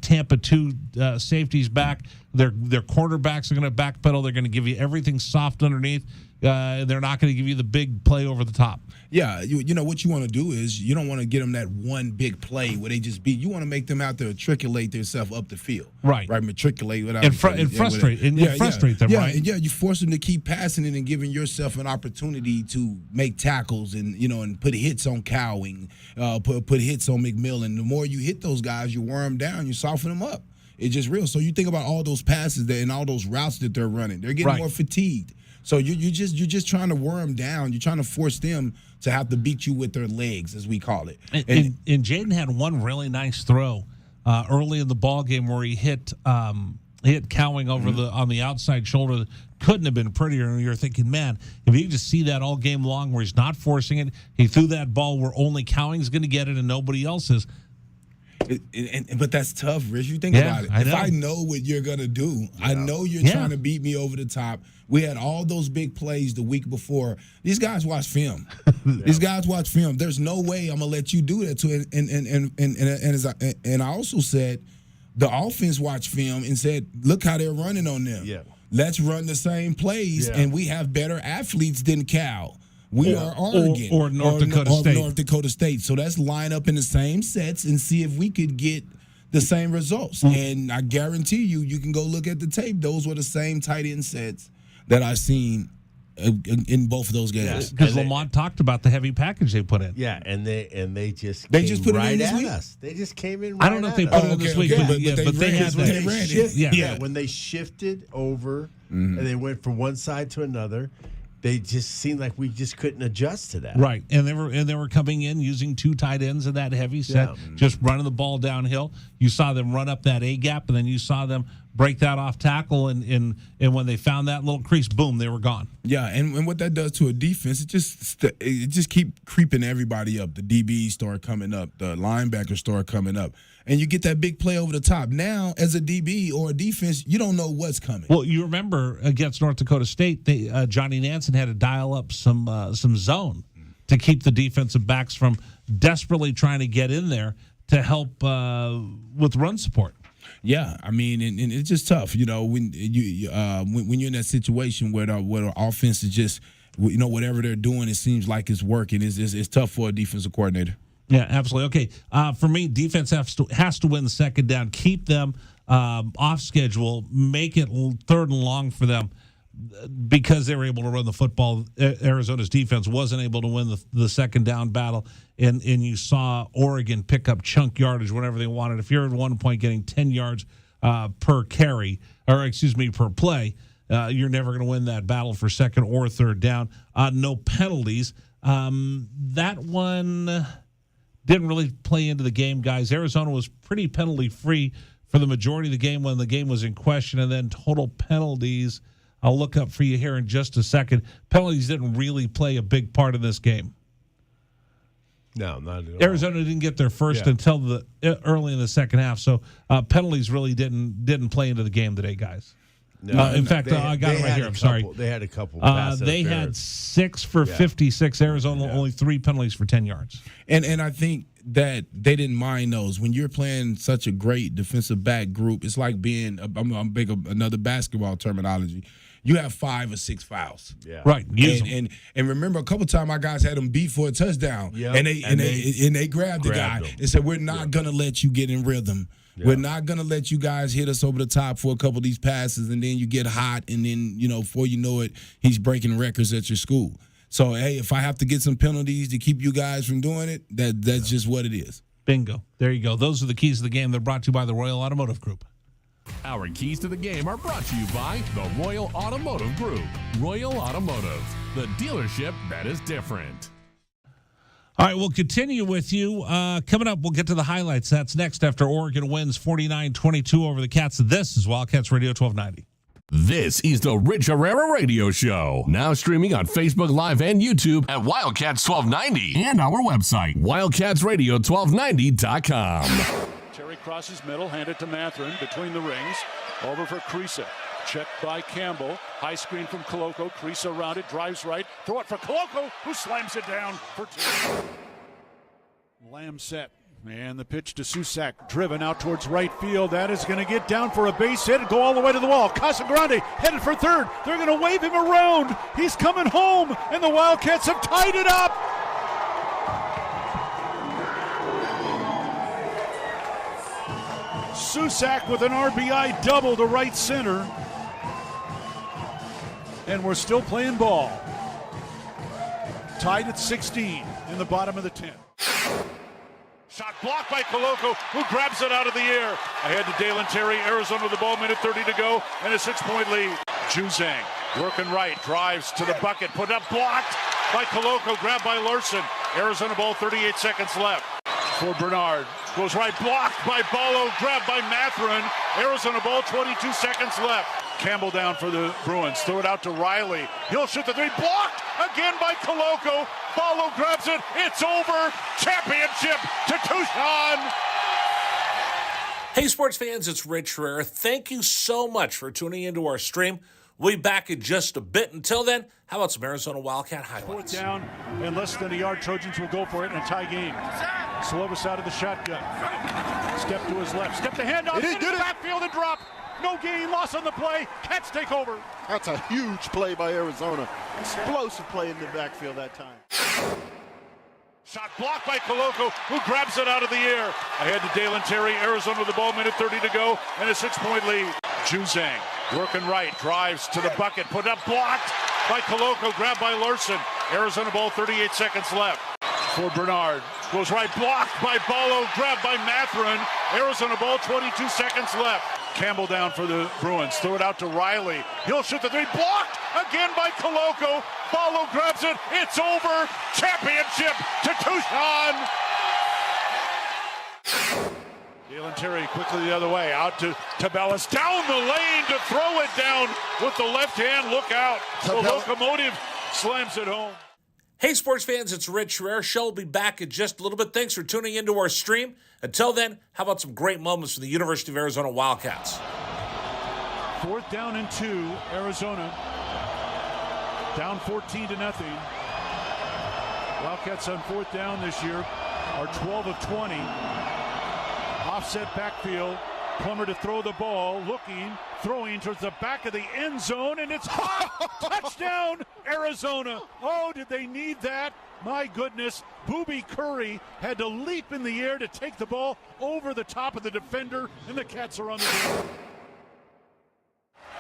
Tampa 2 safeties back. Their cornerbacks are going to backpedal. They're going to give you everything soft underneath. They're not going to give you the big play over the top. Yeah, you know what you want to do is you don't want to get them that one big play where they just beat. You want to make them out there matriculate themselves up the field. Right. Matriculate without and frustrate them. Right. And you force them to keep passing it and giving yourself an opportunity to make tackles and put hits on Cowing, put hits on McMillan. The more you hit those guys, you wear them down, you soften them up. It's just real. So you think about all those passes and all those routes that they're running. They're getting more fatigued. So you're just trying to wear them down. You're trying to force them to have to beat you with their legs, as we call it. And Jaden had one really nice throw early in the ball game where he hit Cowing over on the outside shoulder. Couldn't have been prettier. And you're thinking, man, if you just see that all game long where he's not forcing it, he threw that ball where only Cowing's going to get it and nobody else is. But that's tough, Rich. You think about it. If I know what you're going to do, I know you're trying to beat me over the top. We had all those big plays the week before. These guys watch film. These guys watch film. There's no way I'm going to let you do that to it. And I also said the offense watched film and said, look how they're running on them. Yeah. Let's run the same plays, and we have better athletes than Cal. We are Oregon or North Dakota State. So let's line up in the same sets and see if we could get the same results. And I guarantee you can go look at the tape. Those were the same tight end sets that I've seen in both of those games. Because Lamont talked about the heavy package they put in. Yeah, and they just put right it in this at week? us. They just came in. I don't know if they put it in this week, but they had that. When they shifted over and they went from one side to another, they just seemed like we just couldn't adjust to that. Right, and they were coming in using two tight ends in that heavy set, just running the ball downhill. You saw them run up that A gap, and then you saw them break that off tackle, and when they found that little crease, boom, they were gone. Yeah, and what that does to a defense, it just keep creeping everybody up. The DBs start coming up, the linebackers start coming up, and you get that big play over the top. Now, as a DB or a defense, you don't know what's coming. Well, you remember against North Dakota State, Johnny Nansen had to dial up some zone to keep the defensive backs from desperately trying to get in there to help with run support. Yeah, I mean, and it's just tough, when you're in that situation where the offense is just, whatever they're doing, it seems like it's working. It's tough for a defensive coordinator. Yeah, absolutely. Okay, for me, defense has to win the second down, keep them off schedule, make it third and long for them because they were able to run the football. Arizona's defense wasn't able to win the second down battle, and you saw Oregon pick up chunk yardage whenever they wanted. If you're at one point getting 10 yards per carry, per play, you're never going to win that battle for second or third down. No penalties. That one didn't really play into the game, guys. Arizona was pretty penalty-free for the majority of the game when the game was in question, and then total penalties, I'll look up for you here in just a second. Penalties didn't really play a big part in this game. No, not at all. Arizona didn't get their first until early in the second half, so penalties really didn't play into the game today, guys. No, in fact, I got it right here. I'm sorry. They had a couple. They had 6 for 56. Arizona only 3 penalties for 10 yards. And I think that they didn't mind those. When you're playing such a great defensive back group, it's like being I'm big of another basketball terminology. You have 5 or 6 fouls. Yeah. Right. And remember a couple times my guys had them beat for a touchdown. Yep. And they grabbed the guy and said, we're not gonna let you get in rhythm. Yeah. We're not going to let you guys hit us over the top for a couple of these passes, and then you get hot, and then, before you know it, he's breaking records at your school. So, hey, if I have to get some penalties to keep you guys from doing it, that's just what it is. Bingo. There you go. Those are the keys to the game. They're brought to you by the Royal Automotive Group. Our keys to the game are brought to you by the Royal Automotive Group. Royal Automotive, the dealership that is different. All right, we'll continue with you. Coming up, we'll get to the highlights. That's next after Oregon wins 49-22 over the Cats. This is Wildcats Radio 1290. This is the Rich Herrera Radio Show. Now streaming on Facebook Live and YouTube at Wildcats 1290 and our website, wildcatsradio1290.com. Terry crosses middle, handed to Matherin between the rings. Over for Creasa. Checked by Campbell. High screen from Koloko. Creasa around it. Drives right. Throw it for Koloko, who slams it down for 2. Lamb set. And the pitch to Susak. Driven out towards right field. That is going to get down for a base hit and go all the way to the wall. Casagrande headed for third. They're going to wave him around. He's coming home. And the Wildcats have tied it up. Susak with an RBI double to right center. And we're still playing ball. Tied at 16 in the bottom of the 10th. Shot blocked by Koloko, who grabs it out of the air. Ahead to Dalen Terry. Arizona with the ball, minute 30 to go, and a 6-point lead. Juzang working right, drives to the bucket, put up, blocked by Koloko, grabbed by Larson. Arizona ball, 38 seconds left. For Bernard, goes right, blocked by Ballo, grabbed by Matherin. Arizona ball, 22 seconds left. Campbell down for the Bruins, throw it out to Riley. He'll shoot the 3, blocked again by Koloko. Ballo grabs it, it's over. Championship to Tucson. Hey, sports fans, it's Rich Herrera. Thank you so much for tuning into our stream. We'll be back in just a bit. Until then, how about some Arizona Wildcat highlights? Fourth down and less than a yard. Trojans will go for it in a tie game. Slovis out of the shotgun. Step to his left. Step the handoff. Into the backfield and drop. No gain. Loss on the play. Cats take over. That's a huge play by Arizona. Explosive play in the backfield that time. Shot blocked by Coloco, who grabs it out of the air. Ahead to Dalen Terry. Arizona with the ball, minute 30 to go, and a 6-point lead. Juzang working right, drives to the bucket, put up, blocked by Coloco, grabbed by Larson. Arizona ball, 38 seconds left. For Bernard, goes right, blocked by Ballo, grabbed by Matherin. Arizona ball, 22 seconds left. Campbell down for the Bruins, throw it out to Riley. He'll shoot the three, blocked again by Coloco. Ballo grabs it, it's over. Championship to Tucson. Dalen Terry quickly the other way, out to Tabellas, down the lane to throw it down with the left hand. Look out. The locomotive slams it home. Hey, sports fans, it's Rich Herrera. Show will be back in just a little bit. Thanks for tuning into our stream. Until then, how about some great moments from the University of Arizona Wildcats? Fourth down and 2, Arizona. Down 14-0. Wildcats on fourth down this year are 12 of 20. Offset backfield. Plummer to throw the ball, looking, throwing towards the back of the end zone, and it's hot! Touchdown, Arizona! Oh, did they need that? My goodness, Booby Curry had to leap in the air to take the ball over the top of the defender, and the Cats are on the board.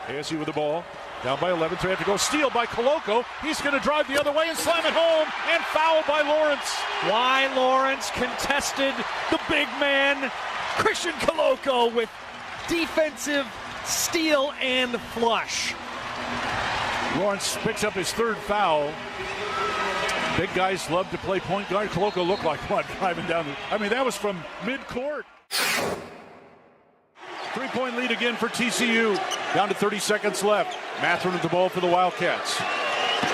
ASU with the ball, down by 11, 3 have to go, steal by Coloco. He's going to drive the other way and slam it home, and foul by Lawrence. Why Lawrence contested the big man, Christian Coloco, with defensive steal and flush. Lawrence picks up his third foul. Big guys love to play point guard. Coloco looked like one driving down that was from mid-court. 3-point lead again for TCU. Down to 30 seconds left. Matherin with the ball for the Wildcats.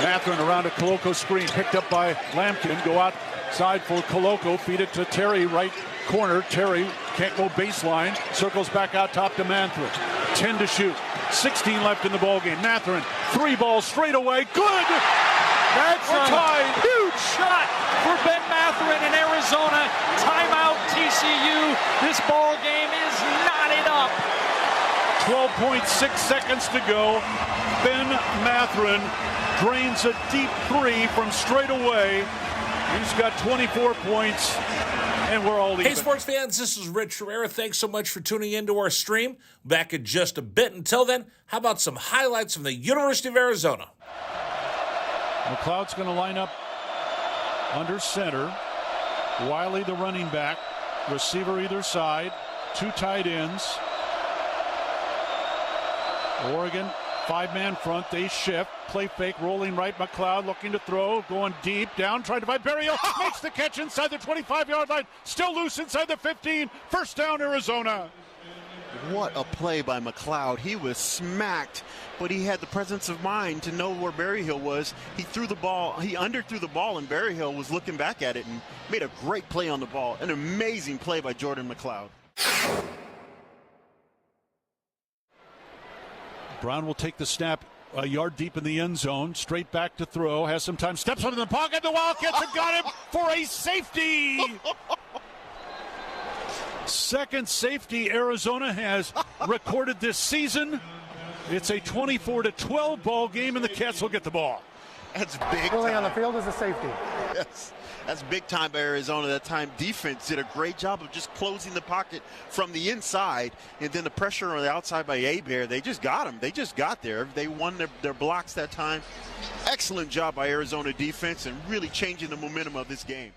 Matherin around a Coloco screen, picked up by Lampkin. Go outside for Coloco, feed it to Terry, right corner. Terry can't go baseline, circles back out top to Matherin. 10 to shoot, 16 left in the ballgame. Matherin, 3 balls straight away, good! That's We're a tied. Huge shot for Ben Matherin in Arizona. Timeout TCU. This ball game is knotted up. 12.6 seconds to go. Ben Matherin drains a deep 3 from straight away. He's got 24 points, and we're all even. Hey, sports fans, this is Rich Herrera. Thanks so much for tuning into our stream. Back in just a bit. Until then, how about some highlights from the University of Arizona? McLeod's going to line up under center. Wiley, the running back. Receiver either side. 2 tight ends. Oregon, 5-man front. They shift. Play fake, rolling right. McLeod looking to throw. Going deep. Down, trying to find Berrios. Makes the catch inside the 25-yard line. Still loose inside the 15. First down, Arizona. What a play by McLeod. He was smacked, but he had the presence of mind to know where Berryhill was. He threw the ball, he underthrew the ball, and Berryhill was looking back at it and made a great play on the ball. An amazing play by Jordan McLeod. Brown will take the snap a yard deep in the end zone. Straight back to throw. Has some time. Steps up in the pocket. The Wildcats have got him for a safety. Second safety Arizona has recorded this season. It's a 24-12 ball game, and the Cats will get the ball. That's big Pulling time. on the field is a safety. Yes, that's big time by Arizona. That time defense did a great job of just closing the pocket from the inside, and then the pressure on the outside by Abear. They just got him. They just got there. They won their blocks that time. Excellent job by Arizona defense and really changing the momentum of this game.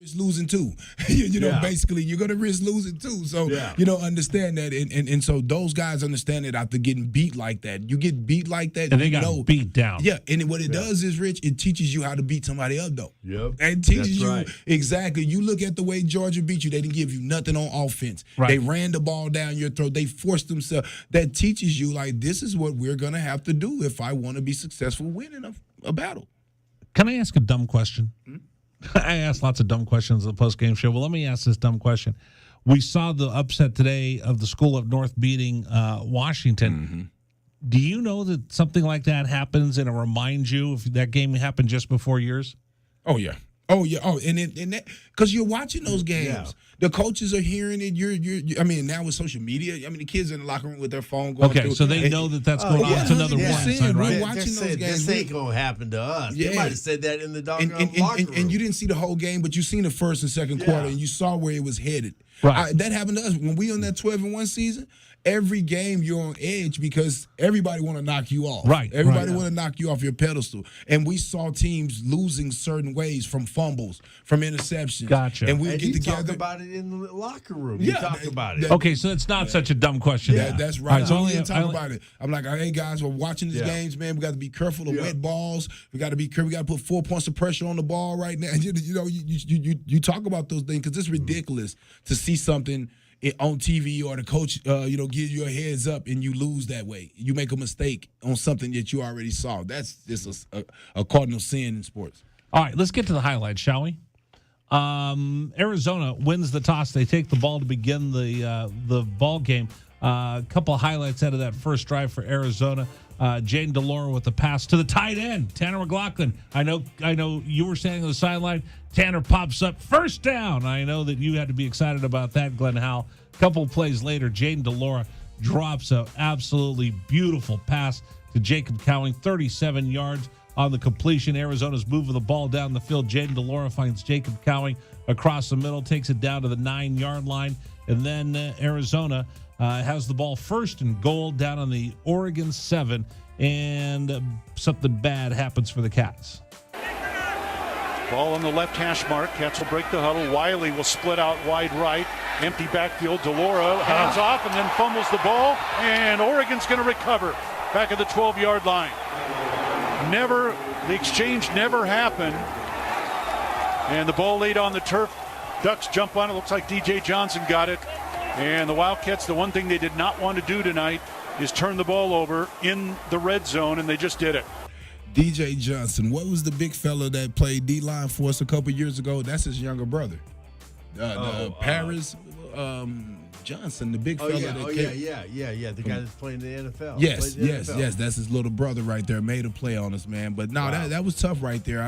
It's losing too. Basically, you're going to risk losing too. So, understand that. And so those guys understand it after getting beat like that. You get beat like that. And they got beat down. Yeah. And what it does is, Rich, it teaches you how to beat somebody up, though. Yep. And teaches you exactly. You look at the way Georgia beat you. They didn't give you nothing on offense. Right. They ran the ball down your throat. They forced themselves. That teaches you, like, this is what we're going to have to do if I want to be successful winning a battle. Can I ask a dumb question? I asked lots of dumb questions in the post-game show. Well, let me ask this dumb question. We saw the upset today of the School of North beating Washington. Mm-hmm. Do you know that something like that happens and it reminds you if that game happened just before yours? Oh, yeah. Oh, yeah. Oh, and that because you're watching those games. Yeah. The coaches are hearing it. You're. I mean, now with social media, I mean, the kids in the locker room with their phone going Okay, through. so they know that that's going on. It's another warning sign, right? We're watching those games. This ain't going to happen to us. Yeah. They might have said that in the locker room. And you didn't see the whole game, but you seen the first and second quarter, and you saw where it was headed. Right. That happened to us. When we on that 12-1 season, every game you're on edge because everybody want to knock you off. Right. Everybody want to knock you off your pedestal. And we saw teams losing certain ways from fumbles, from interceptions. Gotcha. And we get together. Talk about it in the locker room. Yeah, you talk about it. Okay, so it's not such a dumb question. That's right. Right, So we didn't talk about it. I'm like, hey guys, we're watching these games, man. We got to be careful of wet balls. We got to be careful. We got to put 4 points of pressure on the ball right now. You talk about those things because it's ridiculous to see something on TV or the coach, give you a heads up and you lose that way. You make a mistake on something that you already saw. That's just a cardinal sin in sports. All right, let's get to the highlights, shall we? Arizona wins the toss. They take the ball to begin the ball game. A couple of highlights out of that first drive for Arizona. Jane DeLora with the pass to the tight end, Tanner McLaughlin. I know you were standing on the sideline. Tanner pops up, first down. I know that you had to be excited about that, Glenn Howell. A couple of plays later, Jane DeLora drops an absolutely beautiful pass to Jacob Cowing, 37 yards on the completion. Arizona's moving the ball down the field. Jane DeLora finds Jacob Cowing across the middle, takes it down to the 9-yard line, and then Arizona has the ball first and goal down on the Oregon 7, and something bad happens for the Cats. Ball on the left hash mark. Cats will break the huddle. Wiley will split out wide right. Empty backfield. DeLora hands off and then fumbles the ball, and Oregon's going to recover back at the 12-yard line. The exchange never happened, and the ball laid on the turf. Ducks jump on it. Looks like DJ Johnson got it. And the Wildcats, the one thing they did not want to do tonight is turn the ball over in the red zone, and they just did it. DJ Johnson, what was the big fella that played D-line for us a couple years ago? That's his younger brother. Paris Johnson, the big fella. The guy that's playing in the NFL. Yes. That's his little brother right there. Made a play on us, man. But no, that was tough right there.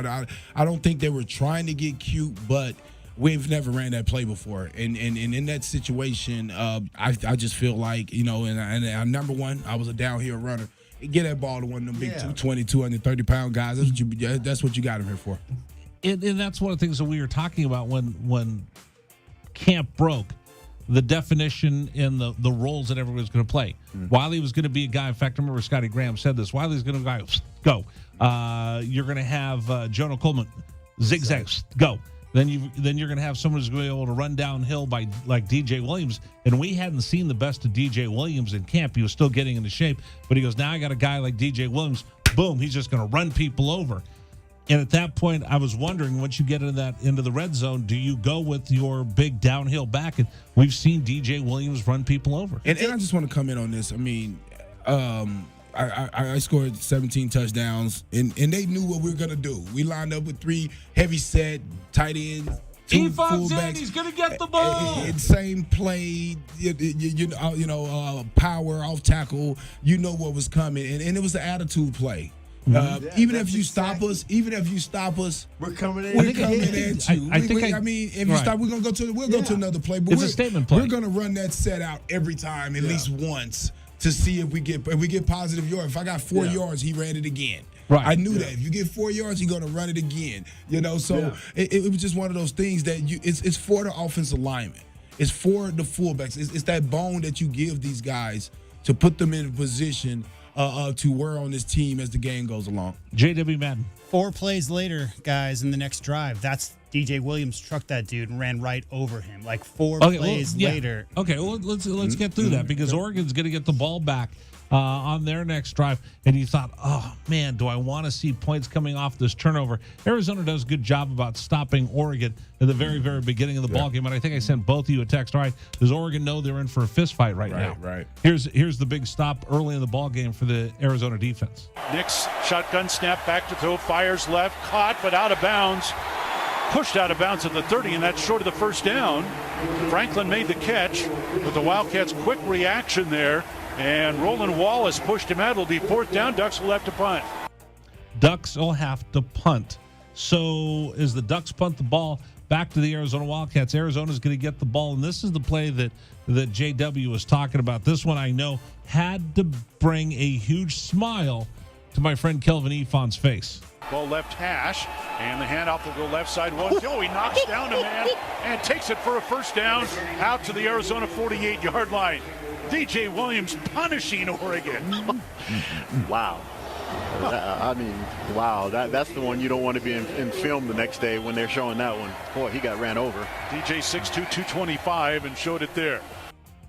I don't think they were trying to get cute, but we've never ran that play before, and in that situation, I just feel like and number one, I was a downhill runner. Get that ball to one of them big 220, 230-pound guys. That's what you got him here for. And that's one of the things that we were talking about when camp broke. The definition and the roles that everyone was going to play. Wiley was going to be a guy. In fact, I remember Scotty Graham said this. Wiley's going to go. You're going to have Jonah Coleman zigzag go. Then you're going to have someone who's going to be able to run downhill like DJ Williams. And we hadn't seen the best of DJ Williams in camp. He was still getting into shape. But he goes, now I got a guy like DJ Williams. Boom, he's just going to run people over. And at that point, I was wondering, once you get into the red zone, do you go with your big downhill back? And we've seen DJ Williams run people over. And I just want to come in on this. I mean, I scored 17 touchdowns, and they knew what we were going to do. We lined up with 3 heavy set tight ends. He falls in, he's going to get the ball. Same play, power off tackle. You know what was coming, and it was an attitude play. Even if you stop us, we're coming in. We're coming at you. If you stop, we're gonna go to another play. But it's a statement play. We're gonna run that set out every time, at least once, to see if we get positive yards. If I got 4 yards, he ran it again. Right. I knew that. If you get 4 yards, he's gonna run it again. So it was just one of those things that it's for the offensive lineman. It's for the fullbacks. It's that bone that you give these guys to put them in a position to wear on this team as the game goes along. J.W. Madden. 4 plays later, guys, in the next drive. That's DJ Williams trucked that dude and ran right over him, like 4 plays later. Okay, well, let's get through that because Oregon's going to get the ball back on their next drive. And you thought, oh, man, do I want to see points coming off this turnover? Arizona does a good job about stopping Oregon at the very, very beginning of the ball game. And I think I sent both of you a text. All right, does Oregon know they're in for a fist fight right now? Right. Here's the big stop early in the ball game for the Arizona defense. Nix shotgun snap back to throw, fires left, caught but out of bounds. Pushed out of bounds at the 30, and that's short of the first down. Franklin made the catch, but the Wildcats' quick reaction there, and Roland Wallace pushed him out. It'll be 4th down. Ducks will have to punt. Ducks will have to punt. So as the Ducks punt the ball back to the Arizona Wildcats, Arizona's going to get the ball, and this is the play that JW was talking about. This one I know had to bring a huge smile to my friend Kelvin Efon's face. Ball left hash, and the handoff will go left side. Oh, he knocks down a man and takes it for a first down out to the Arizona 48-yard line. DJ Williams punishing Oregon. Wow. Wow. That's the one you don't want to be in film the next day when they're showing that one. Boy, he got ran over. DJ 6'2", 225, and showed it there.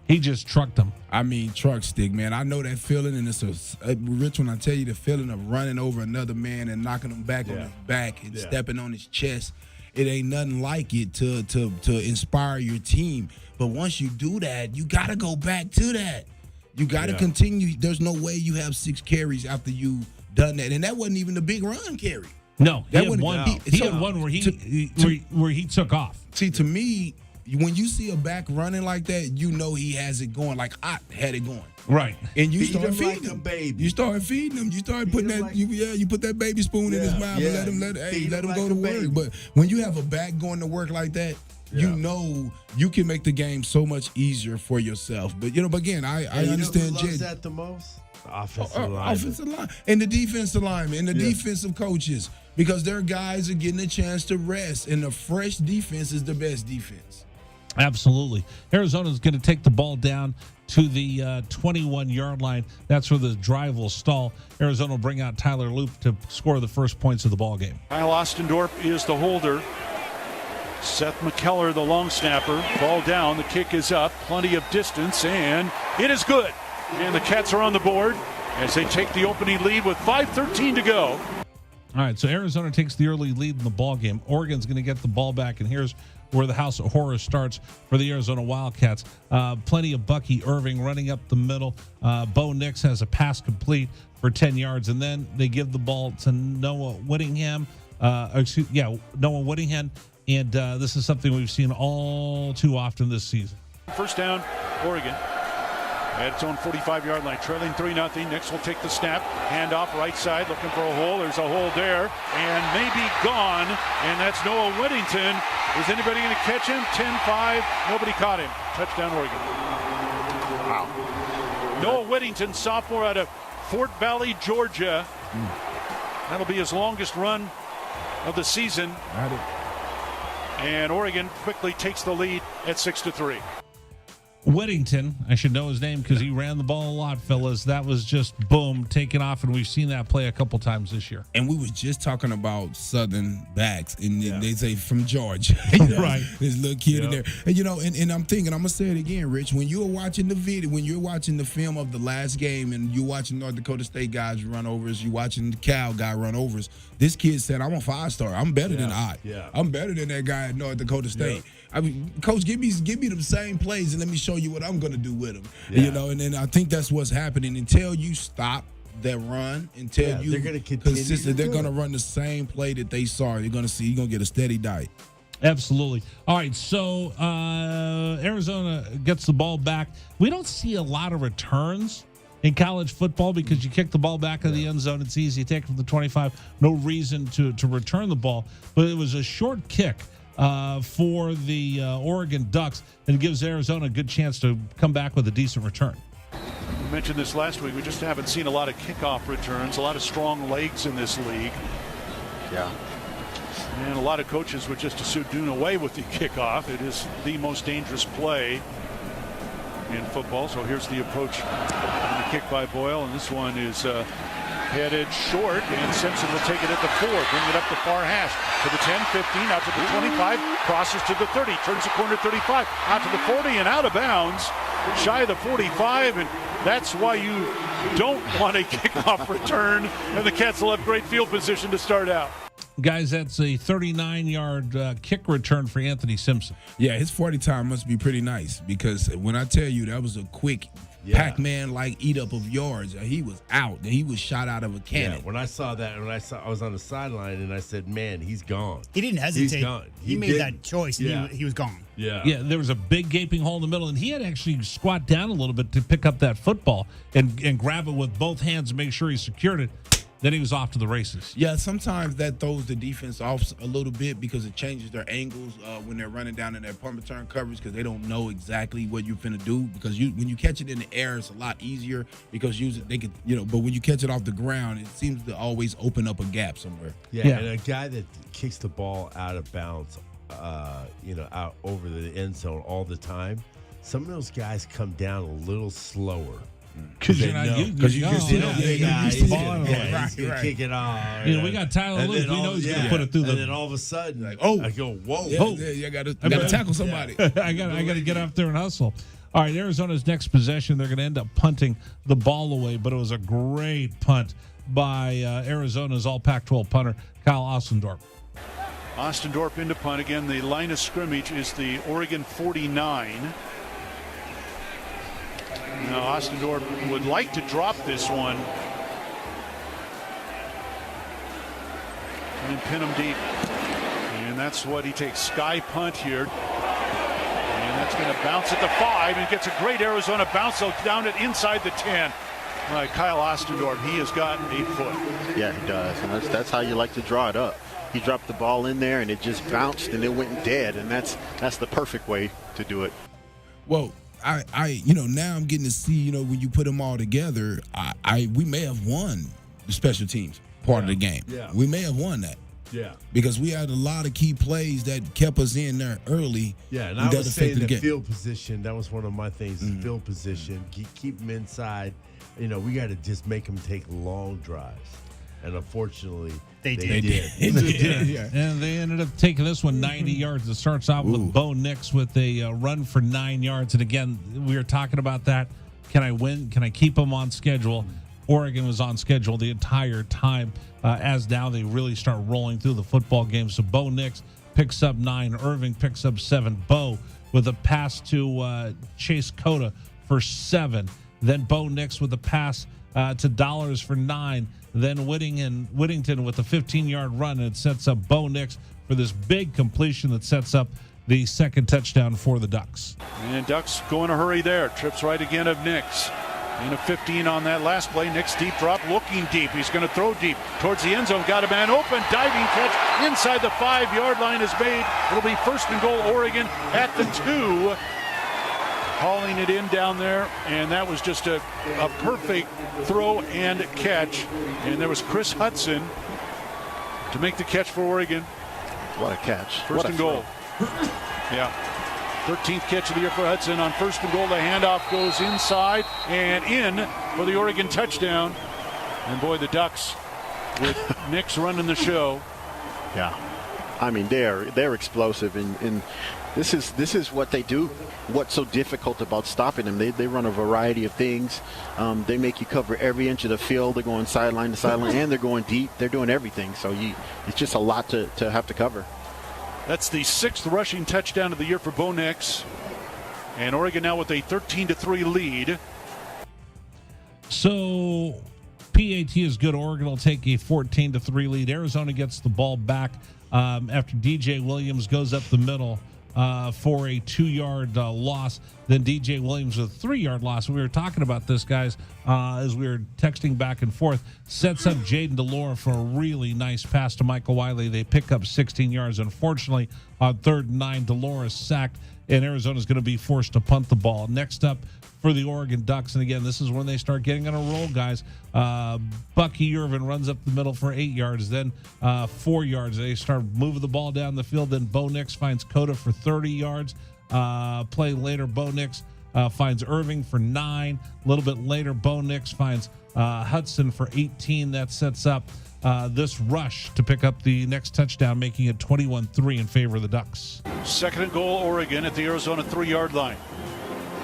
He just trucked him. I mean, truck stick, man. I know that feeling, and it's Rich, when I tell you the feeling of running over another man and knocking him back on his back and stepping on his chest. It ain't nothing like it to inspire your team. But once you do that, you got to go back to that. You got to continue. There's no way you have 6 carries after you done that. And that wasn't even a big run carry. No, he had one. He had one where he took off. See, to me, when you see a back running like that, you know he has it going like I had it going. Right. And you start feeding him. Baby. You start feeding him. You start putting that you put that baby spoon in his mouth and let him go to work. But when you have a back going to work like that, you know you can make the game so much easier for yourself. But again, I understand. You know who loves that the most? Offensive line. And the defensive linemen and the defensive coaches, because their guys are getting a chance to rest, and a fresh defense is the best defense. Absolutely. Arizona's going to take the ball down to the 21-yard line. That's where the drive will stall. Arizona will bring out Tyler Loop to score the first points of the ball game. Kyle Ostendorp is the holder. Seth McKellar, the long snapper. Ball down. The kick is up. Plenty of distance, and it is good. And the Cats are on the board as they take the opening lead with 5:13 to go. All right, so Arizona takes the early lead in the ball game. Oregon's going to get the ball back, and here's where the house of horrors starts for the Arizona Wildcats. Plenty of Bucky Irving running up the middle. Bo Nix has a pass complete for 10 yards, and then they give the ball to Noah Whittingham. Noah Whittingham, and this is something we've seen all too often this season. First down, Oregon. At its own 45-yard line, trailing 3-0. Nix will take the snap, handoff right side, looking for a hole. There's a hole there, and maybe gone, and that's Noah Whittington. Is anybody going to catch him? 10-5, nobody caught him. Touchdown, Oregon. Wow. Noah Whittington, sophomore out of Fort Valley, Georgia. That'll be his longest run of the season. And Oregon quickly takes the lead at 6-3. Whittington, I should know his name because he ran the ball a lot, fellas. That was just boom, taken off, and we've seen that play a couple times this year. And we was just talking about Southern backs, and they say from Georgia, right? This little kid in there, and I'm thinking, I'm gonna say it again, Rich. When you're watching the video, when you're watching the film of the last game, and you're watching North Dakota State guys run overs, you're watching the Cal guy run overs. This kid said, "I'm a 5-star. I'm better than Ott. I'm better than that guy at North Dakota State." I mean, Coach, give me the same plays and let me show you what I'm going to do with them. And then I think that's what's happening until you stop that run, until you they're going to continue. They're going to run the same play that they saw. You're going to see. You're going to get a steady diet. Absolutely. All right, so Arizona gets the ball back. We don't see a lot of returns in college football because you kick the ball back in the end zone. It's easy. You take it from the 25. No reason to return the ball. But it was a short kick for the Oregon Ducks, and it gives Arizona a good chance to come back with a decent return. We mentioned this last week. We just haven't seen a lot of kickoff returns, a lot of strong legs in this league. Yeah. And a lot of coaches would just as soon do away with the kickoff. It is the most dangerous play in football. So here's the approach on the kick by Boyle, and this one is headed short, and Simpson will take it at the 4, bring it up the far hash to the 10, 15, out to the 25, crosses to the 30, turns the corner 35, out to the 40, and out of bounds, shy of the 45, and that's why you don't want a kickoff return, and the Cats will have great field position to start out. Guys, that's a 39-yard kick return for Anthony Simpson. Yeah, his 40 time must be pretty nice, because when I tell you that was a quick Pac-Man-like eat-up of yards, he was out. He was shot out of a cannon. Yeah, when I saw that, I was on the sideline, and I said, man, he's gone. He didn't hesitate. He's gone. He made that choice. Yeah. He was gone. Yeah. Yeah, there was a big gaping hole in the middle, and he had to actually squat down a little bit to pick up that football and grab it with both hands and make sure he secured it. Then he was off to the races. Yeah, sometimes that throws the defense off a little bit because it changes their angles when they're running down in their punt return coverage, because they don't know exactly what you're finna do. Because when you catch it in the air, it's a lot easier because they could, but when you catch it off the ground, it seems to always open up a gap somewhere. Yeah. And a guy that kicks the ball out of bounds, out over the end zone all the time, some of those guys come down a little slower. Because you're not used to Right. Kick it off. We got Tyler Lewis. We know he's going to put it through and then all of a sudden, I go, whoa. I got to tackle somebody. I got to get up there and hustle. All right, Arizona's next possession, they're going to end up punting the ball away, but it was a great punt by Arizona's all Pac-12 punter, Kyle Ostendorp. Ostendorp into punt. Again, the line of scrimmage is the Oregon 49. Now, Ostendorp would like to drop this one and pin him deep. And that's what he takes. Sky punt here. And that's going to bounce at the 5 and gets a great Arizona bounce down it inside the 10. Kyle Ostendorp, he has got a foot. Yeah, he does. And that's how you like to draw it up. He dropped the ball in there and it just bounced and it went dead. And that's the perfect way to do it. Well, I now I'm getting to see, when you put them all together, we may have won the special teams part of the game. Yeah. We may have won that. Yeah. Because we had a lot of key plays that kept us in there early. Yeah, and I was saying the field position, that was one of my things, field position. Keep them inside. We got to just make them take long drives. And unfortunately, they did. Yeah. And they ended up taking this one 90 yards. It starts out with Bo Nix with a run for 9 yards. And again, we were talking about that. Can I win? Can I keep them on schedule? Oregon was on schedule the entire time. As now they really start rolling through the football game. So Bo Nix picks up 9. Irving picks up 7. Bo with a pass to Chase Cota for 7. Then Bo Nix with a pass to Dollars for 9. Then Whittington with a 15-yard run, and it sets up Bo Nix for this big completion that sets up the second touchdown for the Ducks. And Ducks go in a hurry there. Trips right again of Nix. And a 15 on that last play. Nix deep drop, looking deep. He's going to throw deep towards the end zone. Got a man open. Diving catch inside the 5-yard line is made. It'll be 1st and goal, Oregon at the 2. Hauling it in down there, and that was just a perfect throw and catch. And there was Chris Hudson to make the catch for Oregon. What a catch. 1st and goal. Yeah. 13th catch of the year for Hudson. On 1st and goal, the handoff goes inside and in for the Oregon touchdown. And boy, the Ducks with Nix running the show. Yeah. I mean, they're explosive, and this is what they do. What's so difficult about stopping them? They run a variety of things. They make you cover every inch of the field. They're going sideline to sideline, and they're going deep. They're doing everything. So it's just a lot to have to cover. That's the 6th rushing touchdown of the year for Bo Nix. And Oregon now with a 13-3 lead. So PAT is good. Oregon will take a 14-3 lead. Arizona gets the ball back after DJ Williams goes up the middle for a 2-yard loss. Then DJ Williams with a 3-yard loss. We were talking about this, guys, as we were texting back and forth. Sets up Jaden DeLora for a really nice pass to Michael Wiley. They pick up 16 yards. Unfortunately, on 3rd and 9, DeLora is sacked, and Arizona's going to be forced to punt the ball. Next up for the Oregon Ducks, and again, this is when they start getting on a roll, guys. Bucky Irvin runs up the middle for 8 yards, then 4 yards. They start moving the ball down the field. Then Bo Nix finds Cota for 30 yards. Play later, Bo Nix finds Irving for 9. A little bit later, Bo Nix finds Hudson for 18. That sets up this rush to pick up the next touchdown, making it 21-3 in favor of the Ducks. Second and goal, Oregon at the Arizona 3-yard line.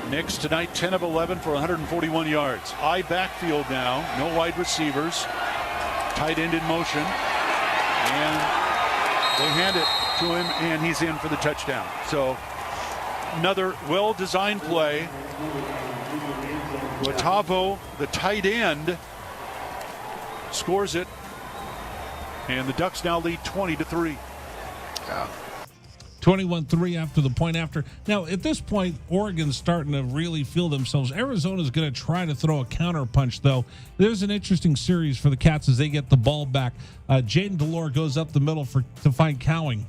Nix tonight 10 of 11 for 141 yards. I backfield now, no wide receivers. Tight end in motion. And they hand it to him, and he's in for the touchdown. So another well-designed play. Latavo, the tight end, scores it. And the Ducks now lead 20-3. 21-3 after the point after. Now, at this point, Oregon's starting to really feel themselves. Arizona's going to try to throw a counter punch, though. There's an interesting series for the Cats as they get the ball back. Jaden Delore goes up the middle to find Cowing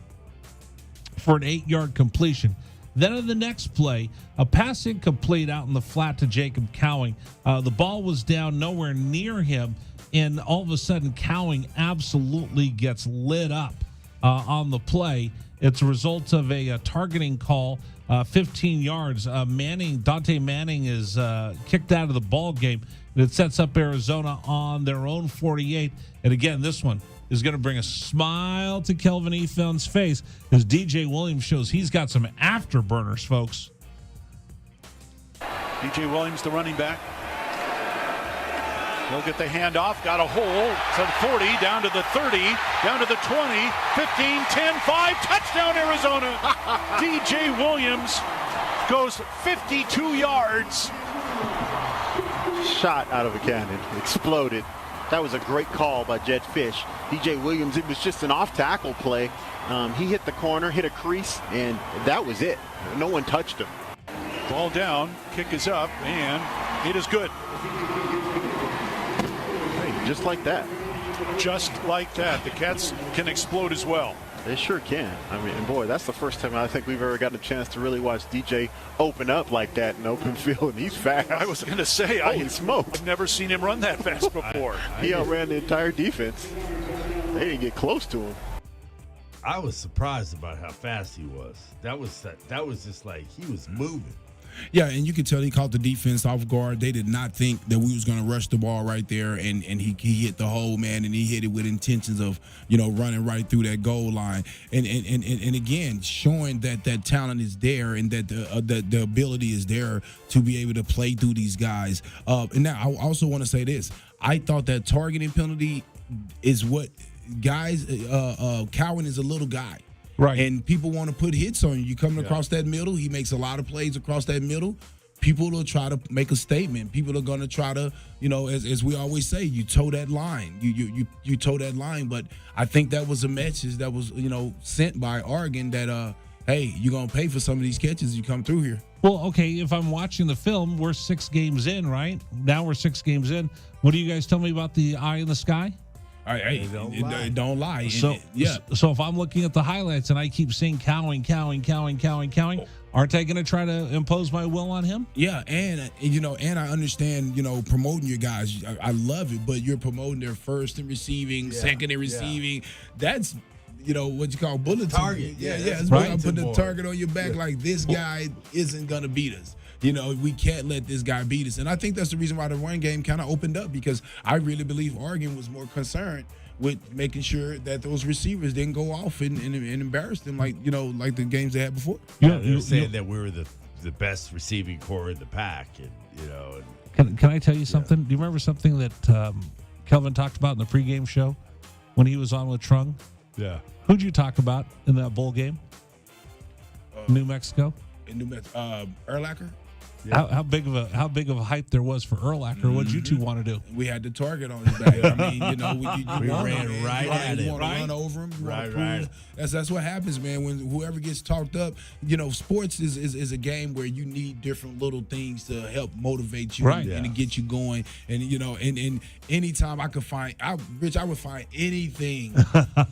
for an 8-yard completion. Then in the next play, a pass incomplete out in the flat to Jacob Cowing. The ball was down nowhere near him, and all of a sudden, Cowing absolutely gets lit up on the play. It's a result of a targeting call, 15 yards. Dante Manning is kicked out of the ball game, and it sets up Arizona on their own 48. And again, this one is going to bring a smile to Kelvin Efon's face as DJ Williams shows he's got some afterburners, folks. DJ Williams, the running back. He'll get the handoff, got a hole to the 40, down to the 30, down to the 20, 15, 10, 5, touchdown Arizona. DJ Williams goes 52 yards. Shot out of a cannon, exploded. That was a great call by Jed Fish. DJ Williams, it was just an off-tackle play. He hit the corner, hit a crease, and that was it. No one touched him. Ball down, kick is up, and it is good. Just like that. Just like that. The Cats can explode as well. They sure can. I mean, and boy, that's the first time I think we've ever gotten a chance to really watch DJ open up like that in open field, and he's fast. I was going to say, I've never seen him run that fast before. He outran the entire defense. They didn't get close to him. I was surprised about how fast he was. That was just like he was moving. Yeah, and you could tell he caught the defense off guard. They did not think that we was going to rush the ball right there, and he hit the hole, man, and he hit it with intentions of, running right through that goal line. And again, showing that talent is there and that the ability is there to be able to play through these guys. And now I also want to say this. I thought that targeting penalty is what guys Cowan is a little guy. Right. And people want to put hits on you. You coming across that middle. He makes a lot of plays across that middle. People will try to make a statement. People are going to try to, as we always say, you toe that line. You toe that line. But I think that was a message that was, sent by Oregon that, hey, you're going to pay for some of these catches you come through here. Well, okay, if I'm watching the film, we're 6 games in, right? Now we're 6 games in. What do you guys tell me about the eye in the sky? Hey, don't lie. So if I'm looking at the highlights and I keep seeing Cowing, aren't I going to try to impose my will on him? Yeah, and I understand, promoting your guys. I love it, but you're promoting their first in receiving, second in receiving. That's what you call bulletin. Target. Yeah. That's right. I'm putting a target on your back like this guy isn't going to beat us. We can't let this guy beat us. And I think that's the reason why the run game kind of opened up, because I really believe Oregon was more concerned with making sure that those receivers didn't go off and embarrass them like the games they had before. Yeah, they were saying that we were the best receiving core in the pack. And Can I tell you something? Do you remember something that Kelvin talked about in the pregame show when he was on with Trung? Yeah. Who'd you talk about in that bowl game? New Mexico? In New Mexico, Urlacher? Yeah. How big of a hype there was for Urlacher? What did you two want to do? We had the target on his back. I mean, we ran right at it. You want to run over him. Right. That's what happens, man. When whoever gets talked up, sports is a game where you need different little things to help motivate you and to get you going. And and anytime I could find, Rich, I would find anything.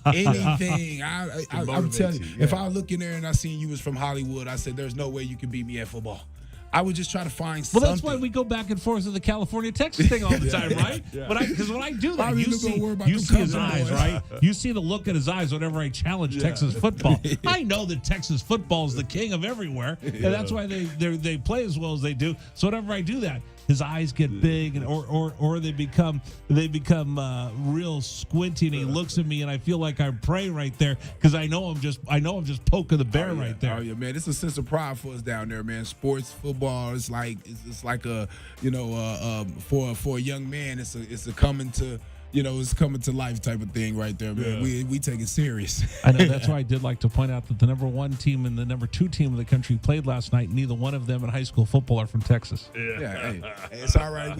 I'm telling you, if I look in there and I seen you was from Hollywood, I said, "There's no way you can beat me at football." I would just try to find something. Well, that's why we go back and forth to the California-Texas thing all the time, right? Yeah. Because when I do that, you see his eyes, right? You see the look in his eyes whenever I challenge Texas football. I know that Texas football is the king of everywhere, and that's why they play as well as they do. So whenever I do that, his eyes get big, and or they become real squinty, and he looks at me, and I feel like I'm prey right there because I know I'm just poking the bear right there. Oh yeah, man, it's a sense of pride for us down there, man. Sports, football, it's like a for a young man, it's a coming to. It's coming to life type of thing right there, man. Yeah. We take it serious. I know. That's why I did like to point out that the number 1 team and the number 2 team of the country played last night. Neither one of them in high school football are from Texas. Yeah, hey, it's all right.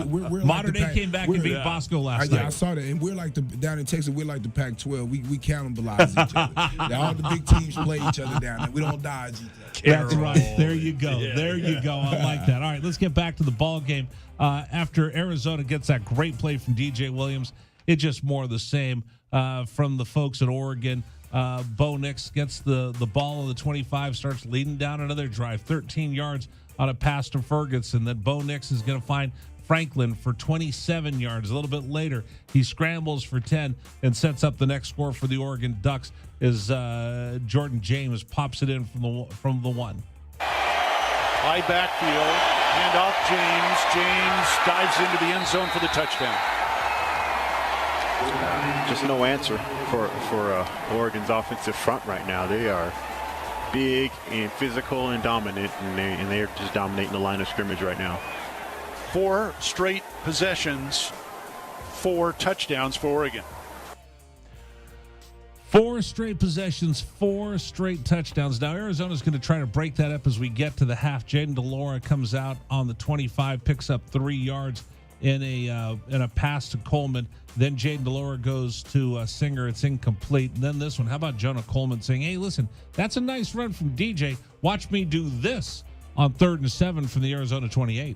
We're Modern Day came back and beat Bosco last night. I saw that, and we're like down in Texas. We're like the Pac-12. We cannibalize each other. All the big teams play each other down there. We don't dodge each other. That's right. There you go. There you go. I like that. All right, let's get back to the ball game. After Arizona gets that great play from DJ Williams, it's just more of the same from the folks at Oregon. Bo Nix gets the ball of the 25, starts leading down another drive, 13 yards on a pass to Ferguson. Then Bo Nix is going to find Franklin for 27 yards. A little bit later, he scrambles for 10 and sets up the next score for the Oregon Ducks as Jordan James pops it in from the 1. High backfield, hand off James. James dives into the end zone for the touchdown. Just no answer for Oregon's offensive front right now. They are big and physical and dominant, and they're just dominating the line of scrimmage right now. 4 straight possessions, 4 touchdowns for Oregon. 4 straight possessions, 4 straight touchdowns. Now, Arizona's going to try to break that up as we get to the half. Jaden DeLora comes out on the 25, picks up 3 yards in a pass to Coleman. Then Jaden DeLora goes to Singer. It's incomplete. And then this one. How about Jonah Coleman saying, hey, listen, that's a nice run from DJ. Watch me do this on 3rd and 7 from the Arizona 28.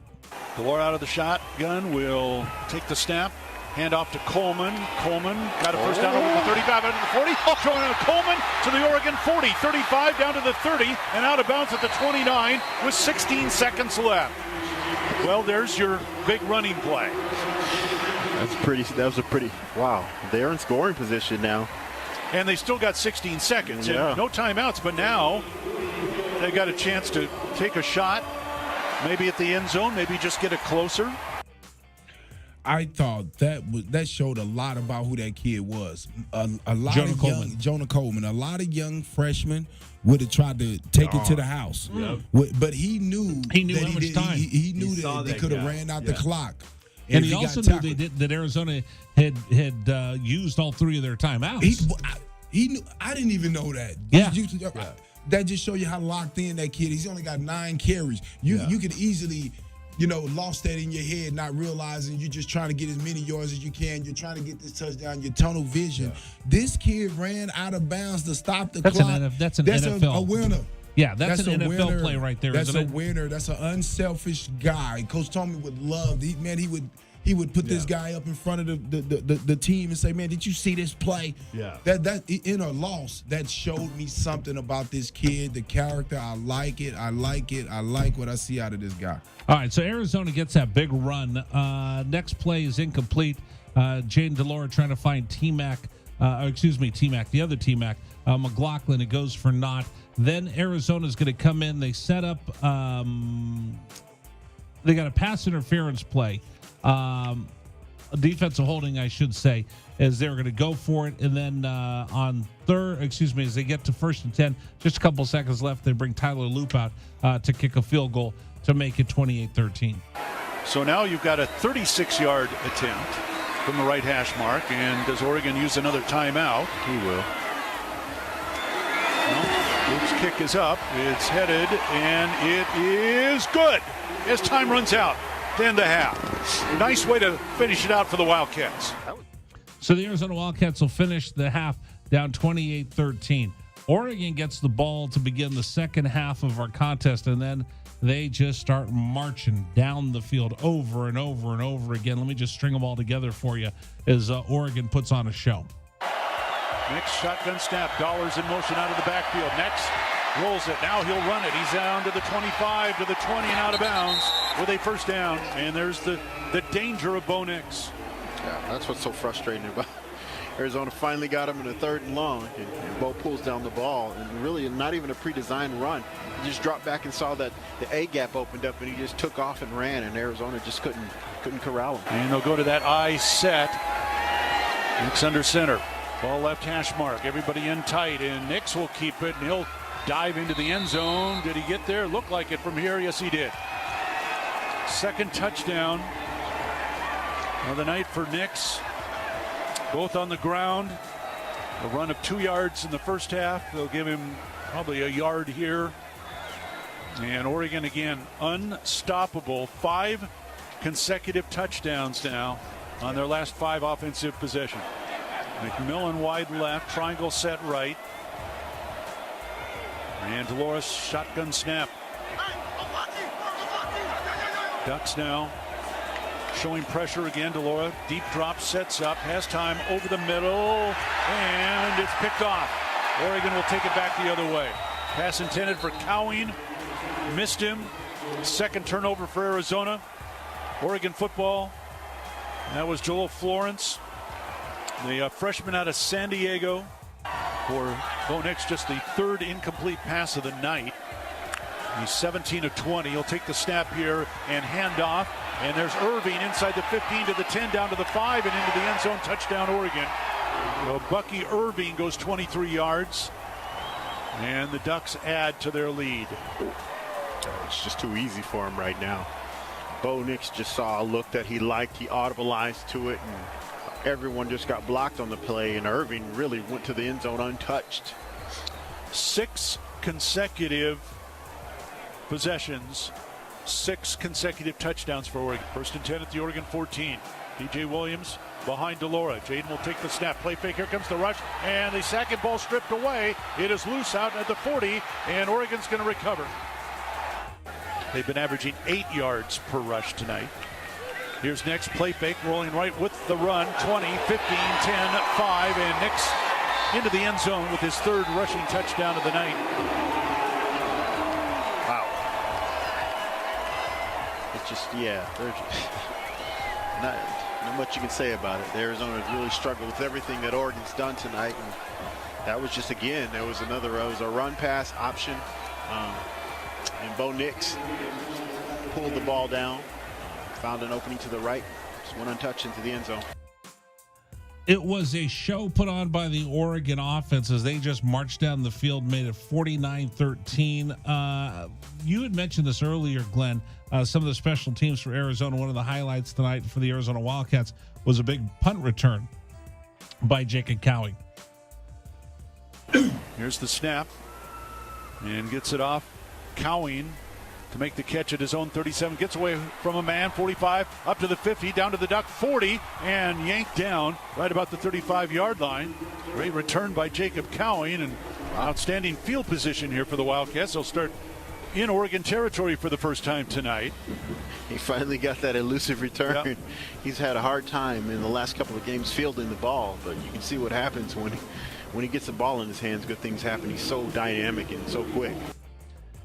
DeLora out of the shotgun will take the snap. Hand off to Coleman. Coleman got a first down over the 35, out of the 40. Throwing out Coleman to the Oregon 40, 35 down to the 30, and out of bounds at the 29 with 16 seconds left. Well, there's your big running play. That was a pretty, wow. They're in scoring position now. And they still got 16 seconds. Yeah. And no timeouts, but now they got a chance to take a shot, maybe at the end zone, maybe just get it closer. I thought that showed a lot about who that kid was. A lot Jonah of Coleman. young Jonah Coleman. A lot of young freshmen would have tried to take it to the house, but he knew how much time. He knew that they could have ran out the clock, and he also knew that Arizona had used all 3 of their timeouts. He knew. I didn't even know that. That just show you how locked in that kid. He's only got 9 carries. You could easily. Lost that in your head, not realizing you're just trying to get as many yards as you can. You're trying to get this touchdown, your tunnel vision. Yeah. This kid ran out of bounds to stop the clock. That's an NFL. A winner. Yeah, that's an NFL winner. Play right there, that's isn't it? That's a winner. That's an unselfish guy. Coach Tommy would love. He would put this guy up in front of the team and say, man, did you see this play? Yeah. That in a loss, that showed me something about this kid, the character. I like it. I like what I see out of this guy. All right, so Arizona gets that big run. Next play is incomplete. Jaden DeLora trying to find T-Mac, the other T-Mac, McLaughlin. It goes for naught. Then Arizona's going to come in. They set up, they got a pass interference play. A defensive holding, I should say, as they were going to go for it. And then as they get to 1st and 10, just a couple seconds left, they bring Tyler Loop out to kick a field goal to make it 28-13. So now you've got a 36-yard attempt from the right hash mark. And does Oregon use another timeout? He will. Well, Loop's kick is up. It's headed, and it is good as time runs out. End the half. Nice way to finish it out for the Wildcats. So the Arizona Wildcats will finish the half down 28-13. Oregon gets the ball to begin the second half of our contest, and then they just start marching down the field over and over and over again. Let me just string them all together for you as Oregon puts on a show. Next shotgun snap. Dollars in motion out of the backfield. Next rolls it. Now he'll run it. He's down to the 25, to the 20, and out of bounds with a first down. And there's the danger of Bo Nix. Yeah, that's what's so frustrating about Arizona finally got him in a 3rd and long, and Bo pulls down the ball, and really not even a pre-designed run. He just dropped back and saw that the A gap opened up, and he just took off and ran, and Arizona just couldn't corral him. And they'll go to that I set. Nix under center. Ball left hash mark. Everybody in tight, and Nix will keep it, and he'll dive into the end zone. Did he get there? Looked like it from here. Yes, he did. 2nd touchdown of the night for Nix. Both on the ground. A run of 2 yards in the first half. They'll give him probably a yard here. And Oregon again unstoppable. 5 consecutive touchdowns now on their last 5 offensive possessions. McMillan wide left, triangle set right. And Delores shotgun snap. Ducks now showing pressure again. Delora deep drop, sets up, has time over the middle, and it's picked off. Oregon will take it back the other way. Pass intended for Cowing, missed him. 2nd turnover for Arizona. Oregon football. That was Joel Florence, the freshman out of San Diego. For Bo Nix, just the 3rd incomplete pass of the night. He's 17 of 20. He'll take the snap here and hand off. And there's Irving inside the 15 to the 10, down to the 5, and into the end zone. Touchdown, Oregon. Well, Bucky Irving goes 23 yards. And the Ducks add to their lead. It's just too easy for him right now. Bo Nix just saw a look that he liked. He audibleized to it, and everyone just got blocked on the play, and Irving really went to the end zone untouched. 6 consecutive possessions, 6 consecutive touchdowns for Oregon. 1st and 10 at the Oregon 14. P.J. Williams behind Delora. Jaden will take the snap. Play fake. Here comes the rush. And the sack and ball stripped away. It is loose out at the 40, and Oregon's going to recover. They've been averaging 8 yards per rush tonight. Here's Nix, play fake, rolling right with the run. 20, 15, 10, 5, and Nix into the end zone with his 3rd rushing touchdown of the night. Wow. It's just, yeah, there's not much you can say about it. Arizona has really struggled with everything that Oregon's done tonight. And that was just, again, there was a run pass option. And Bo Nix pulled the ball down. Found an opening to the right, just went untouched into the end zone. It was a show put on by the Oregon offense as they just marched down the field, made it 49-13. You had mentioned this earlier, Glenn. Some of the special teams for Arizona. One of the highlights tonight for the Arizona Wildcats was a big punt return by Jacob Cowing. Here's the snap, and gets it off. Cowing to make the catch at his own 37, gets away from a man, 45, up to the 50, down to the Duck 40, and yanked down right about the 35-yard line. Great return by Jacob Cowing, and outstanding field position here for the Wildcats. They'll start in Oregon territory for the first time tonight. He finally got that elusive return. Yep. He's had a hard time in the last couple of games fielding the ball, but you can see what happens when he gets the ball in his hands. Good things happen. He's so dynamic and so quick.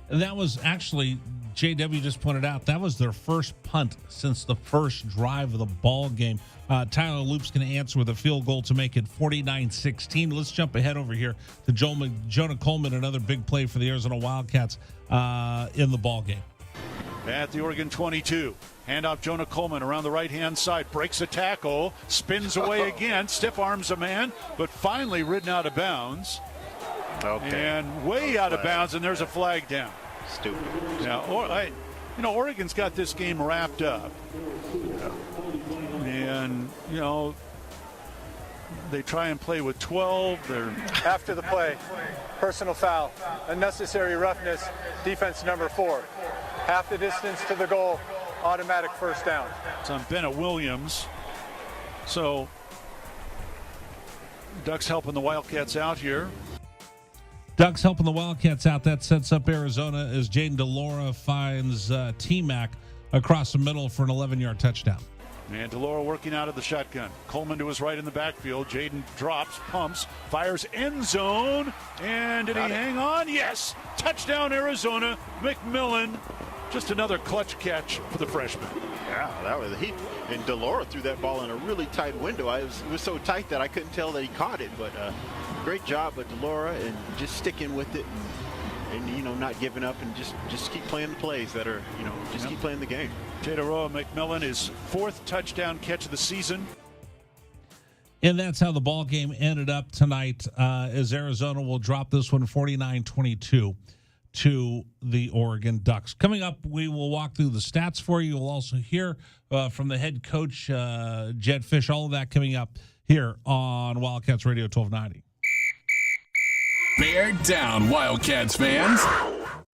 And that was actually, JW just pointed out, that was their first punt since the first drive of the ball game. Tyler Loop's going to answer with a field goal to make it 49-16. Let's jump ahead over here to Jonah Coleman, another big play for the Arizona Wildcats in the ball game. At the Oregon 22, handoff Jonah Coleman around the right-hand side, breaks a tackle, spins away again, stiff arms a man, but finally ridden out of bounds. Okay. And way out of bounds, and there's a flag down. Stupid. Now, Oregon's got this game wrapped up. And, they try and play with 12. After the play, personal foul, unnecessary roughness, defense number 4. Half the distance to the goal, automatic first down. It's on Bennett Williams. So, Ducks helping the Wildcats out here. Ducks helping the Wildcats out. That sets up Arizona as Jaden DeLora finds T-Mac across the middle for an 11-yard touchdown. And DeLora working out of the shotgun. Coleman to his right in the backfield. Jaden drops, pumps, fires end zone. And did he hang on? Yes! Touchdown, Arizona. McMillan. Just another clutch catch for the freshman. Yeah, that was and Delora threw that ball in a really tight window. It was so tight that I couldn't tell that he caught it. But great job by Delora and just sticking with it and not giving up and just keep playing the plays that are keep playing the game. Tataroa McMillan, his 4th touchdown catch of the season. And that's how the ball game ended up tonight, as Arizona will drop this one 49-22 to the Oregon Ducks. Coming up, we will walk through the stats for you. We'll also hear from the head coach, Jed Fish, all of that coming up here on Wildcats Radio 1290. Bear down, Wildcats fans.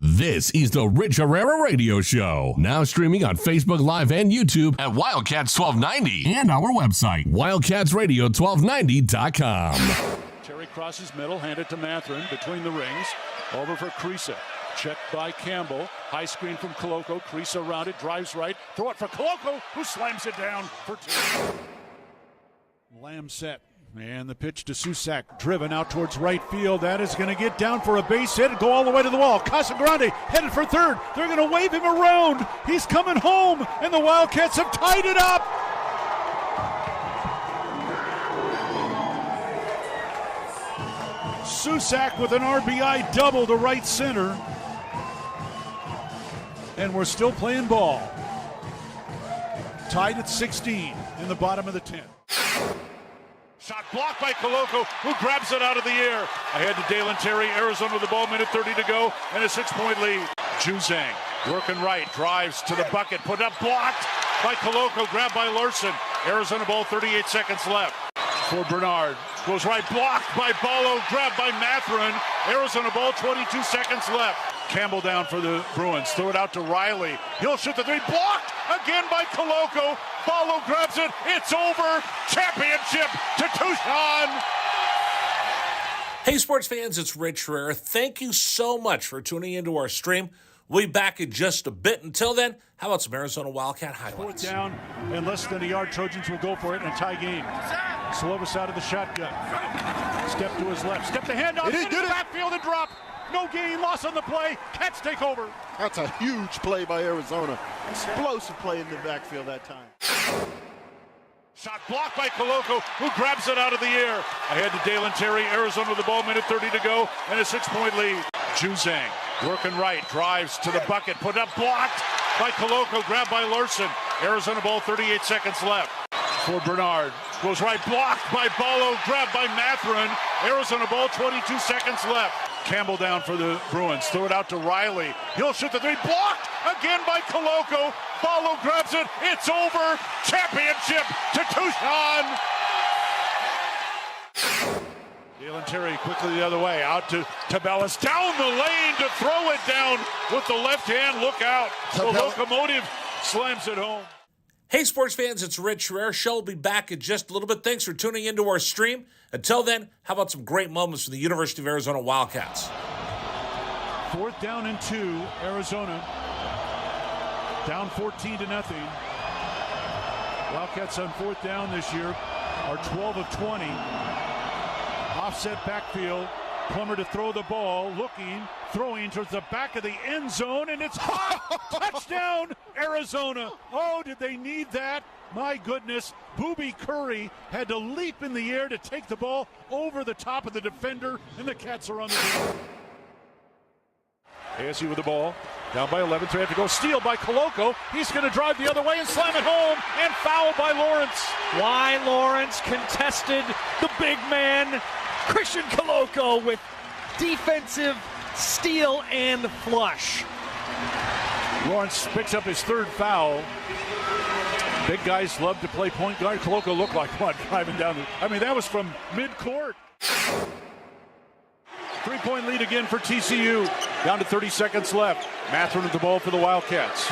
This is the Rich Herrera Radio Show. Now streaming on Facebook Live and YouTube at Wildcats 1290 and our website, wildcatsradio1290.com. Terry crosses middle, handed to Matherin between the rings. Over for Creasa. Checked by Campbell. High screen from Koloko. Creasa around it, drives right. Throw it for Koloko, who slams it down for 2. Lamb set. And the pitch to Susak, driven out towards right field. That is going to get down for a base hit and go all the way to the wall. Casagrande headed for 3rd. They're going to wave him around. He's coming home, and the Wildcats have tied it up. Susak with an RBI double to right center. And we're still playing ball. Tied at 16 in the bottom of the 10th. Shot blocked by Koloko, who grabs it out of the air. Ahead to Dalen Terry, Arizona with the ball, minute 30 to go, and a 6-point lead. Juzang working right, drives to the bucket, put up, blocked by Koloko, grabbed by Larson. Arizona ball, 38 seconds left. For Bernard, goes right, blocked by Ballo, grabbed by Matherin. Arizona ball, 22 seconds left. Campbell down for the Bruins, throw it out to Riley. He'll shoot the 3, blocked again by Koloko. Ballo grabs it, it's over. Championship to Tucson. Hey, sports fans, it's Rich Herrera. Thank you so much for tuning into our stream. We'll be back in just a bit. Until then, how about some Arizona Wildcat highlights? 4th down and less than a yard. Trojans will go for it in a tie game. Slovis out of the shotgun. Step to his left. Step the handoff. It is good. Backfield and drop. No gain, loss on the play. Cats take over. That's a huge play by Arizona. Explosive play in the backfield that time. Shot blocked by Koloko, who grabs it out of the air. Ahead to Dalen Terry, Arizona with the ball, minute 30 to go, and a 6-point lead. Juzang working right, drives to the bucket, put up, blocked by Koloko, grabbed by Larson. Arizona ball, 38 seconds left. For Bernard, goes right, blocked by Ballo, grabbed by Matherin. Arizona ball, 22 seconds left. Campbell down for the Bruins, throw it out to Riley. He'll shoot the 3, blocked again by Koloko. Ballo grabs it, it's over. Championship to Tucson. Dalen Terry quickly the other way, out to Tabellas, down the lane to throw it down with the left hand. Look out. The locomotive slams it home. Hey, sports fans, it's Rich Herrera. Show will be back in just a little bit. Thanks for tuning into our stream. Until then, how about some great moments from the University of Arizona Wildcats? 4th down and 2, Arizona. Down 14-0. Wildcats on 4th down this year are 12 of 20. Offset backfield. Plummer to throw the ball, looking, throwing towards the back of the end zone, and it's hot! Touchdown, Arizona! Oh, did they need that? My goodness, Booby Curry had to leap in the air to take the ball over the top of the defender, and the Cats are on the field. ASU with the ball, down by 11, 3 have to go, steal by Koloko. He's going to drive the other way and slam it home, and foul by Lawrence. Why Lawrence contested the big man, Christian Koloko, with defensive steal and flush. Lawrence picks up his 3rd foul. Big guys love to play point guard. Koloko looked like one driving down that was from mid-court. 3-point lead again for TCU. Down to 30 seconds left. Matherin with the ball for the Wildcats.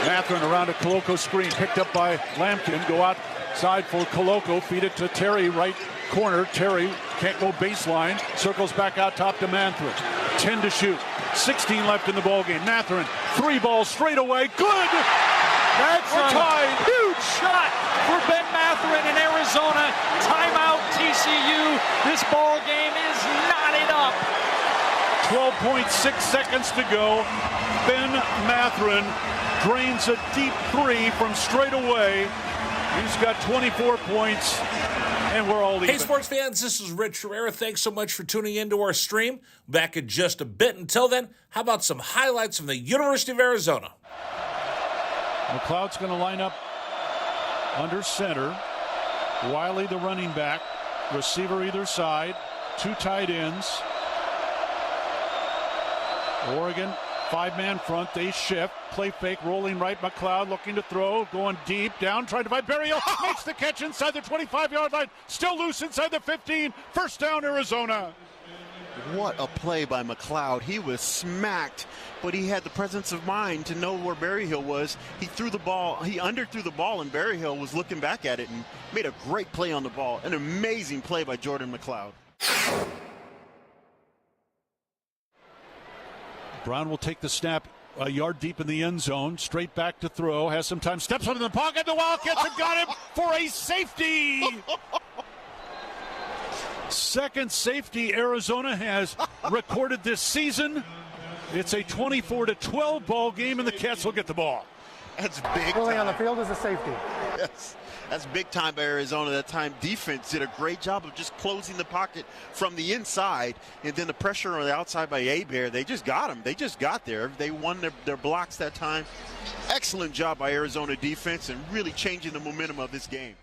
Matherin around a Koloko screen, picked up by Lampkin. Go outside for Koloko, feed it to Terry, right corner. Terry can't go baseline, circles back out top to Matherin. 10 to shoot, 16 left in the ballgame. Matherin, 3 balls straight away, good! That's a huge shot for Ben Matherin in Arizona. Timeout TCU. This ball game is knotted up. 12.6 seconds to go. Ben Matherin drains a deep three from straight away. He's got 24 points, and we're all even. Hey, sports fans, this is Rich Herrera. Thanks so much for tuning into our stream. Back in just a bit. Until then, how about some highlights from the University of Arizona? McLeod's going to line up under center. Wiley, the running back. Receiver either side. 2 tight ends. Oregon, 5-man front. They shift. Play fake, rolling right. McLeod looking to throw. Going deep. Down. Trying to find Berryhill. Makes the catch inside the 25-yard line. Still loose inside the 15. First down, Arizona. What a play by McLeod. He was smacked, but he had the presence of mind to know where Berryhill was. He threw the ball. He underthrew the ball, and Berryhill was looking back at it and made a great play on the ball. An amazing play by Jordan McLeod. Brown will take the snap a yard deep in the end zone. Straight back to throw. Has some time. Steps up in the pocket. The Wildcats have got him for a safety. Second safety Arizona has recorded this season. It's a 24-12 ball game, and the Cats will get the ball. That's big. Pulling on the field is a safety. Yes. That's big time by Arizona. That time defense did a great job of just closing the pocket from the inside, and then the pressure on the outside by Abear. They just got him. They just got there. They won their blocks that time. Excellent job by Arizona defense and really changing the momentum of this game.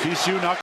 TCU not